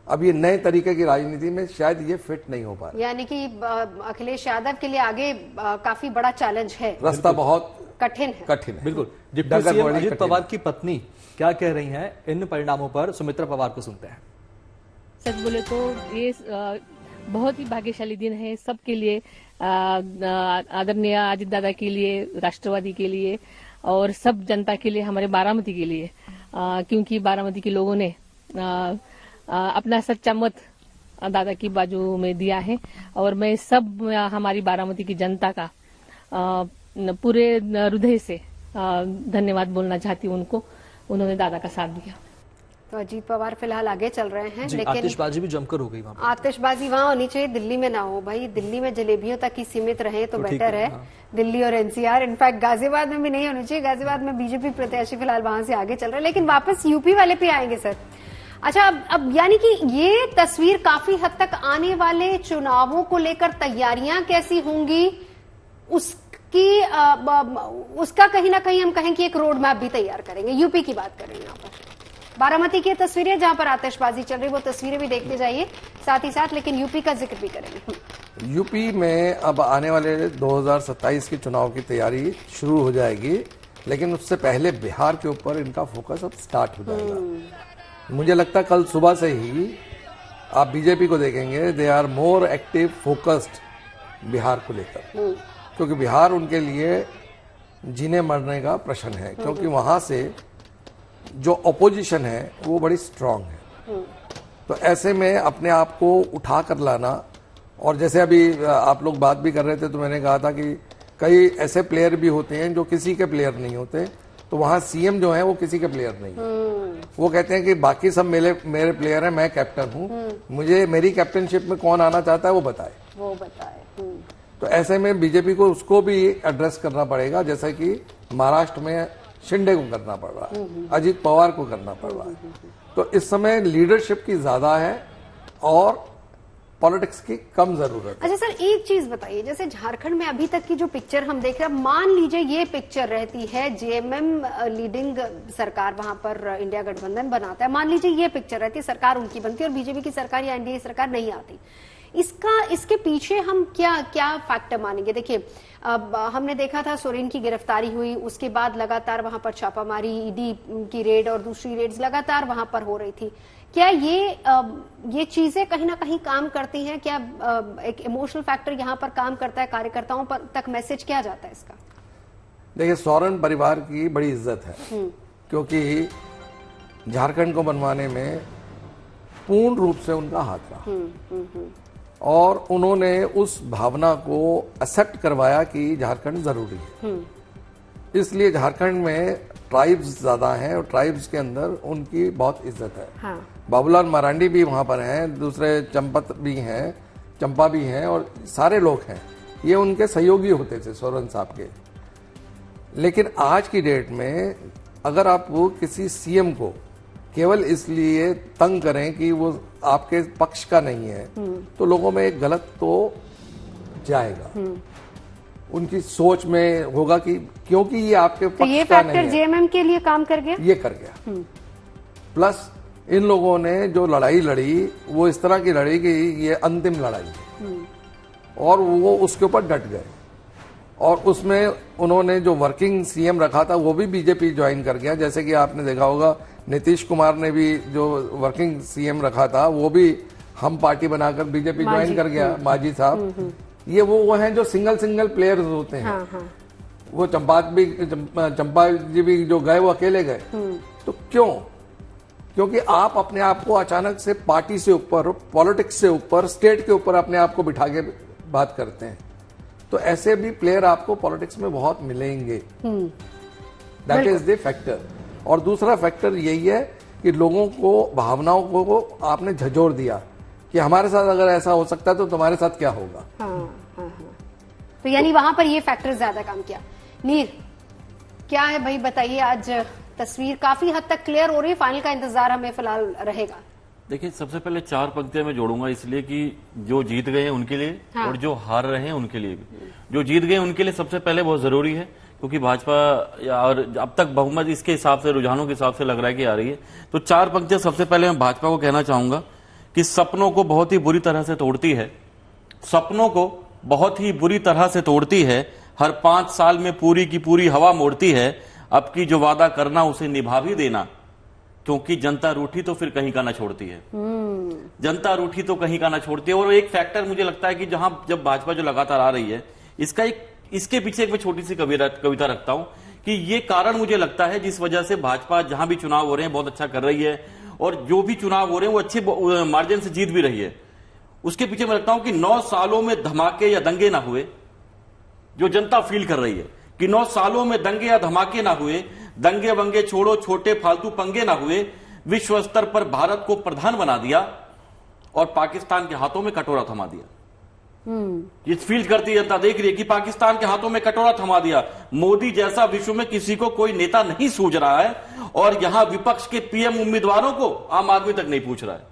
अब ये नए तरीके की राजनीति में शायद ये फिट नहीं हो पा रहा। यानी कि अखिलेश यादव के लिए आगे काफी बड़ा चैलेंज है, रास्ता बहुत कठिन है। बिल्कुल। डिप्टी सीएम अजित पवार की पत्नी क्या कह रही हैं इन परिणामों पर, सुमित्रा पवार को सुनते हैं। सच बोले तो ये बहुत ही भाग्यशाली दिन है सबके लिए, आदरणीय अजित दादा के लिए, राष्ट्रवादी के लिए और सब जनता के लिए, हमारे बारामती के लिए, क्योंकि बारामती के लोगों ने अपना सच्चा मत दादा की बाजू में दिया है। और मैं सब हमारी बारामती की जनता का पूरे हृदय से धन्यवाद बोलना चाहती हूँ उनको, उन्होंने दादा का साथ दिया। तो अजीत पवार फिलहाल आगे चल रहे हैं, लेकिन आतिशबाजी भी जमकर हो गई वहां पर। आतिशबाजी वहां होनी चाहिए, दिल्ली में ना हो भाई। दिल्ली में जलेबियों तक ही सीमित रहे तो बेटर है। दिल्ली और एनसीआर, इनफैक्ट गाजियाबाद में भी नहीं होनी चाहिए। गाजियाबाद में बीजेपी प्रत्याशी फिलहाल वहां से आगे चल रहे हैं, लेकिन वापस यूपी वाले पे आएंगे सर। अच्छा, अब यानी कि ये तस्वीर काफी हद तक आने वाले चुनावों को लेकर तैयारियां कैसी होंगी उसका कहीं ना कहीं हम कहें कि एक रोड मैप भी तैयार करेंगे। यूपी की बात करें, यहाँ पर बारामती की तस्वीरें जहां पर आतिशबाजी चल रही, वो तस्वीरें भी देखते जाइए साथ ही साथ, लेकिन यूपी का जिक्र भी करेंगे। यूपी में अब आने वाले 2027 के चुनाव की तैयारी शुरू हो जाएगी, लेकिन उससे पहले बिहार के ऊपर इनका फोकस अब स्टार्ट हो जाएगा। मुझे लगता है कल सुबह से ही आप बीजेपी को देखेंगे, they are more active focused Bihar को लेकर, क्योंकि बिहार उनके लिए जीने मरने का प्रश्न है, क्योंकि वहां से जो अपोजिशन है वो बड़ी स्ट्रांग है। तो ऐसे में अपने आप को उठा कर लाना, और जैसे अभी आप लोग बात भी कर रहे थे तो मैंने कहा था कि कई ऐसे प्लेयर भी होते हैं जो किसी के प्लेयर नहीं होते, तो वहां सीएम जो है वो किसी के प्लेयर नहीं है। वो कहते हैं कि बाकी सब मेरे प्लेयर हैं, मैं कैप्टन हूं, मुझे मेरी कैप्टनशिप में कौन आना चाहता है वो बताए। तो ऐसे में बीजेपी को उसको भी एड्रेस करना पड़ेगा, जैसे कि महाराष्ट्र में शिंदे को करना पड़ रहा है, अजीत पवार को करना पड़ रहा है। तो इस समय लीडरशिप की ज्यादा है और पॉलिटिक्स की कम जरूरत है। अच्छा सर, एक चीज बताइए, जैसे झारखंड में अभी तक की जो पिक्चर हम देख रहे हैं, मान लीजिए ये पिक्चर रहती है, जेएमएम लीडिंग सरकार वहां पर इंडिया गठबंधन बनाता है, मान लीजिए ये पिक्चर रहती है, सरकार उनकी बनती है और बीजेपी की सरकार या एनडीए सरकार नहीं आती, इसके पीछे हम क्या फैक्टर मानेंगे? देखिए, अब हमने देखा था सोरेन की गिरफ्तारी हुई, उसके बाद लगातार वहां पर छापामारी, ईडी की रेड और दूसरी रेड्स लगातार वहां पर हो रही थी। क्या ये चीजें कहीं ना कहीं काम करती हैं? क्या एक इमोशनल फैक्टर यहाँ पर काम करता है? कार्यकर्ताओं पर तक मैसेज क्या जाता है इसका? देखिए, सोरेन परिवार की बड़ी इज्जत है, क्योंकि झारखंड को बनवाने में पूर्ण रूप से उनका हाथ रहा और उन्होंने उस भावना को एक्सेप्ट करवाया कि झारखंड जरूरी है। इसलिए झारखंड में ट्राइब्स ज्यादा हैं और ट्राइब्स के अंदर उनकी बहुत इज्जत है। हाँ। बाबूलाल मरांडी भी वहां पर हैं, दूसरे चंपत भी हैं, चंपा भी हैं और सारे लोग हैं। ये उनके सहयोगी होते थे सोरेन साहब के। लेकिन आज की डेट में अगर आप वो किसी सीएम को केवल इसलिए तंग करें कि वो आपके पक्ष का नहीं है, तो लोगों में एक गलत तो जाएगा, उनकी सोच में होगा कि क्योंकि ये आपके पक्ष का नहीं है। तो ये फैक्टर जेएमएम के लिए काम कर गया, ये कर गया। प्लस इन लोगों ने जो लड़ाई लड़ी वो इस तरह की लड़ी कि ये अंतिम लड़ाई है और वो उसके ऊपर डट गए। और उसमें उन्होंने जो वर्किंग सीएम रखा था वो भी बीजेपी ज्वाइन कर गया। जैसे कि आपने देखा होगा, नीतीश कुमार ने भी जो वर्किंग सीएम रखा था वो भी हम पार्टी बनाकर बीजेपी ज्वाइन कर गया, माजी साहब। ये वो हैं जो सिंगल प्लेयर्स होते हैं। हाँ। वो चंपा जी भी जो गए वो अकेले गए। तो क्योंकि आप अपने आप को अचानक से पार्टी से ऊपर, पॉलिटिक्स से ऊपर, स्टेट के ऊपर अपने आप को बिठा के बात करते हैं। तो ऐसे भी प्लेयर आपको पॉलिटिक्स में बहुत मिलेंगे। That is the factor. और दूसरा फैक्टर यही है कि लोगों को, भावनाओं को आपने झंझोर दिया कि हमारे साथ अगर ऐसा हो सकता है तो तुम्हारे साथ क्या होगा। हाँ। तो यानी वहां पर ये फैक्टर ज्यादा काम किया। नीर, क्या है भाई, बताइए। आज तस्वीर काफी हद तक क्लियर हो रही है, फाइनल का इंतजार हमें फिलहाल रहेगा। देखिए, सबसे पहले 4 पंक्तियां मैं जोड़ूंगा, इसलिए कि जो जीत गए हैं उनके लिए और जो हार रहे हैं उनके लिए भी। जो जीत गए उनके लिए सबसे पहले बहुत जरूरी है, क्योंकि भाजपा और अब तक बहुमत इसके हिसाब से, रुझानों के हिसाब से लग रहा है कि आ रही है। तो 4 पंक्तियां सबसे पहले मैं भाजपा को कहना चाहूंगा कि सपनों को बहुत ही बुरी तरह से तोड़ती है, सपनों को बहुत ही बुरी तरह से तोड़ती है, हर 5 साल में पूरी की पूरी हवा मोड़ती है, अब की जो वादा करना उसे निभा भी देना, क्योंकि जनता रूठी तो फिर कहीं का ना छोड़ती है। जनता रूठी तो कहीं का ना छोड़ती है। और एक फैक्टर मुझे लगता है कि जब भाजपा जो लगातार आ रही है, इसके पीछे एक मैं छोटी सी कविता रखता हूं कि ये कारण मुझे लगता है जिस वजह से भाजपा जहां भी चुनाव हो रहे हैं बहुत अच्छा कर रही है, और जो भी चुनाव हो रहे हैं वो अच्छे मार्जिन से जीत भी रही है। उसके पीछे मैं लगता हूं कि 9 सालों में धमाके या दंगे ना हुए, जो जनता फील कर रही है कि 9 सालों में दंगे या धमाके ना हुए, दंगे वंगे छोड़ो, छोटे फालतू पंगे ना हुए, विश्व स्तर पर भारत को प्रधान बना दिया और पाकिस्तान के हाथों में कटोरा थमा दिया। ये फील करती जनता देख रही है कि पाकिस्तान के हाथों में कटोरा थमा दिया। मोदी जैसा विश्व में किसी को कोई नेता नहीं सूझ रहा है, और यहां विपक्ष के पीएम उम्मीदवारों को आम आदमी तक नहीं पूछ रहा है।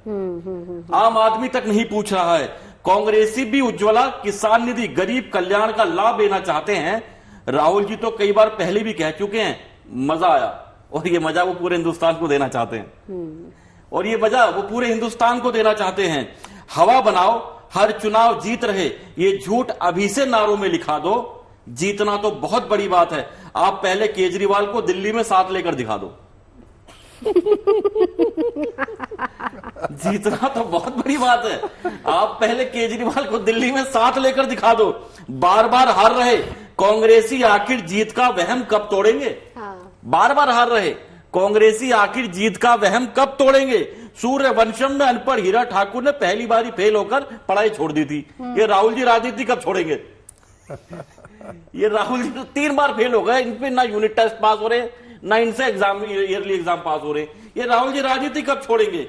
आम आदमी तक नहीं पूछ रहा है। कांग्रेसी भी उज्ज्वला, किसान निधि, गरीब कल्याण का लाभ लेना चाहते हैं। राहुल जी तो कई बार पहले भी कह चुके हैं मजा आया, और ये मजा वो पूरे हिंदुस्तान को देना चाहते हैं, और ये मजा वो पूरे हिंदुस्तान को देना चाहते हैं। हवा बनाओ, हर चुनाव जीत रहे, ये झूठ अभी से नारों में लिखा दो। जीतना तो बहुत बड़ी बात है, आप पहले केजरीवाल को दिल्ली में साथ लेकर दिखा दो। जीतना तो बहुत बड़ी बात है, आप पहले केजरीवाल को दिल्ली में साथ लेकर दिखा दो। बार बार हार रहे कांग्रेसी आखिर जीत का वहम कब तोड़ेंगे? बार बार हार रहे कांग्रेसी आखिर जीत का वहम कब तोड़ेंगे? सूर्यवंशम में अनपढ़ हीरा ठाकुर ने पहली बार ही फेल होकर पढ़ाई छोड़ दी थी। ये राहुल जी राजनीति कब छोड़ेंगे? ये राहुल जी तो 3 बार फेल हो गए, इन पे ना यूनिट टेस्ट पास हो रहे, ना इनसे ईयरली एग्जाम पास हो रहे। ये राहुल जी राजनीति कब छोड़ेंगे?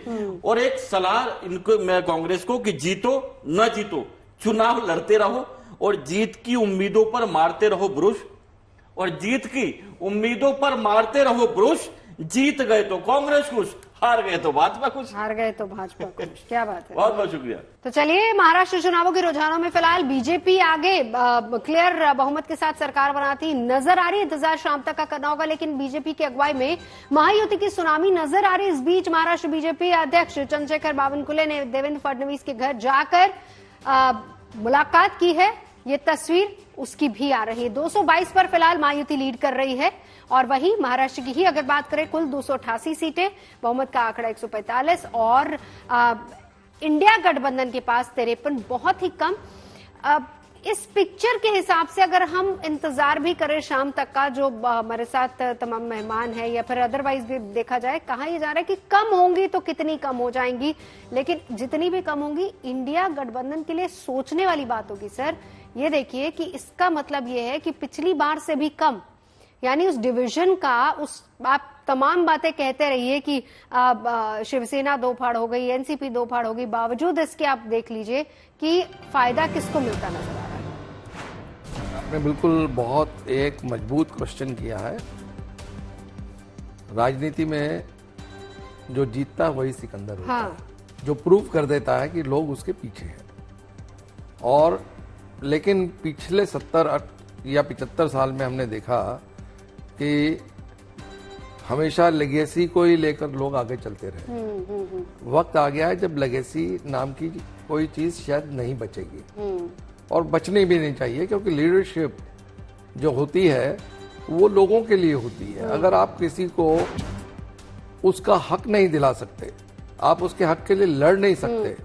और एक सलाह इनको मैं कांग्रेस को कि जीतो न जीतो, चुनाव लड़ते रहो और जीत की उम्मीदों पर मारते रहो ब्रुश, और जीत की उम्मीदों पर मारते रहो ब्रुश। जीत गए तो कांग्रेस खुश, हार गए तो भाजपा खुश। हार गए तो भाजपा खुश। क्या बात है, बहुत बहुत शुक्रिया। तो चलिए, महाराष्ट्र चुनावों के रुझानों में फिलहाल बीजेपी आगे क्लियर बहुमत के साथ सरकार बनाती नजर आ रही है। इंतजार शाम तक का करना होगा, लेकिन बीजेपी की अगुवाई में महायुति की सुनामी नजर आ रही है। इस बीच महाराष्ट्र बीजेपी अध्यक्ष चंद्रशेखर बावनकुले ने देवेंद्र फडणवीस के घर जाकर मुलाकात की है। ये तस्वीर उसकी भी आ रही है। 222 पर फिलहाल महायुति लीड कर रही है, और वहीं महाराष्ट्र की ही अगर बात करें, कुल 288 सीटें, बहुमत का आंकड़ा 145, और इंडिया गठबंधन के पास 53, बहुत ही कम। इस पिक्चर के हिसाब से अगर हम इंतजार भी करें शाम तक का, जो हमारे साथ तमाम मेहमान है या फिर अदरवाइज भी देखा जाए, कहा यह जा रहा है कि कम होंगी तो कितनी कम हो जाएंगी, लेकिन जितनी भी कम होंगी इंडिया गठबंधन के लिए सोचने वाली बात होगी। सर, ये देखिए कि इसका मतलब ये है कि पिछली बार से भी कम, यानी उस डिवीजन का, उस आप तमाम बातें कहते रहिए कि शिवसेना 2 फाड़ हो गई, एनसीपी 2 फाड़ हो गई, बावजूद इसके आप देख लीजिए कि फायदा किसको मिलता नजर आ रहा है। आपने बिल्कुल बहुत एक मजबूत क्वेश्चन किया है। राजनीति में जो जीतता है वही सिकंदर होता है, जो प्रूव कर देता है कि लोग उसके पीछे हैं। और लेकिन पिछले 70 या 75 साल में हमने देखा कि हमेशा लेगेसी को ही लेकर लोग आगे चलते रहे। वक्त आ गया है जब लेगेसी नाम की कोई चीज शायद नहीं बचेगी, और बचनी भी नहीं चाहिए, क्योंकि लीडरशिप जो होती है वो लोगों के लिए होती है। अगर आप किसी को उसका हक नहीं दिला सकते, आप उसके हक के लिए लड़ नहीं सकते,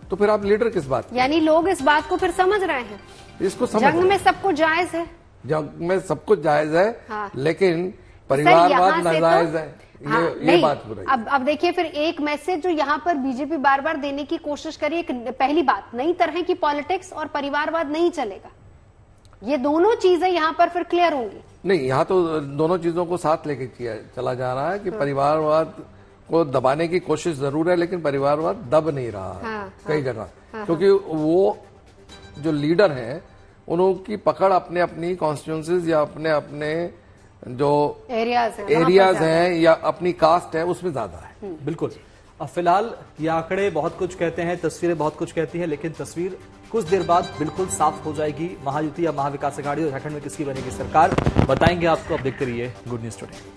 तो फिर आप लीडर किस बात के? यानी लोग इस बात को फिर समझ रहे हैं, इसको जंग में सब कुछ जायज है, जंग में सब कुछ जायज है। हाँ। लेकिन परिवारवाद नाजायज है। हाँ, ये बात हो रही है। अब देखिए, फिर एक मैसेज जो यहाँ पर बीजेपी बार बार देने की कोशिश करी, पहली बात, नई तरह की पॉलिटिक्स और परिवारवाद नहीं चलेगा। ये दोनों चीजें यहाँ पर फिर क्लियर होंगी। नहीं, यहाँ तो दोनों चीजों को साथ लेके चला जा रहा है कि परिवारवाद को दबाने की कोशिश जरूर है, लेकिन परिवारवाद दब नहीं रहा हाँ, कई जगह, क्योंकि वो जो लीडर हैं उनकी पकड़ अपने अपनी कॉन्स्टिट्यूंसीज या अपने अपने जो एरियाज हैं या अपनी कास्ट है उसमें ज्यादा है। बिल्कुल। अब फिलहाल ये आंकड़े बहुत कुछ कहते हैं, तस्वीरें बहुत कुछ कहती हैं, लेकिन तस्वीर कुछ देर बाद बिल्कुल साफ हो जाएगी। महायुति या महाविकास अघाड़ी और झारखंड में किसकी बनेगी सरकार, बताएंगे आपको। अब देखते रहिए गुड न्यूज टुडे।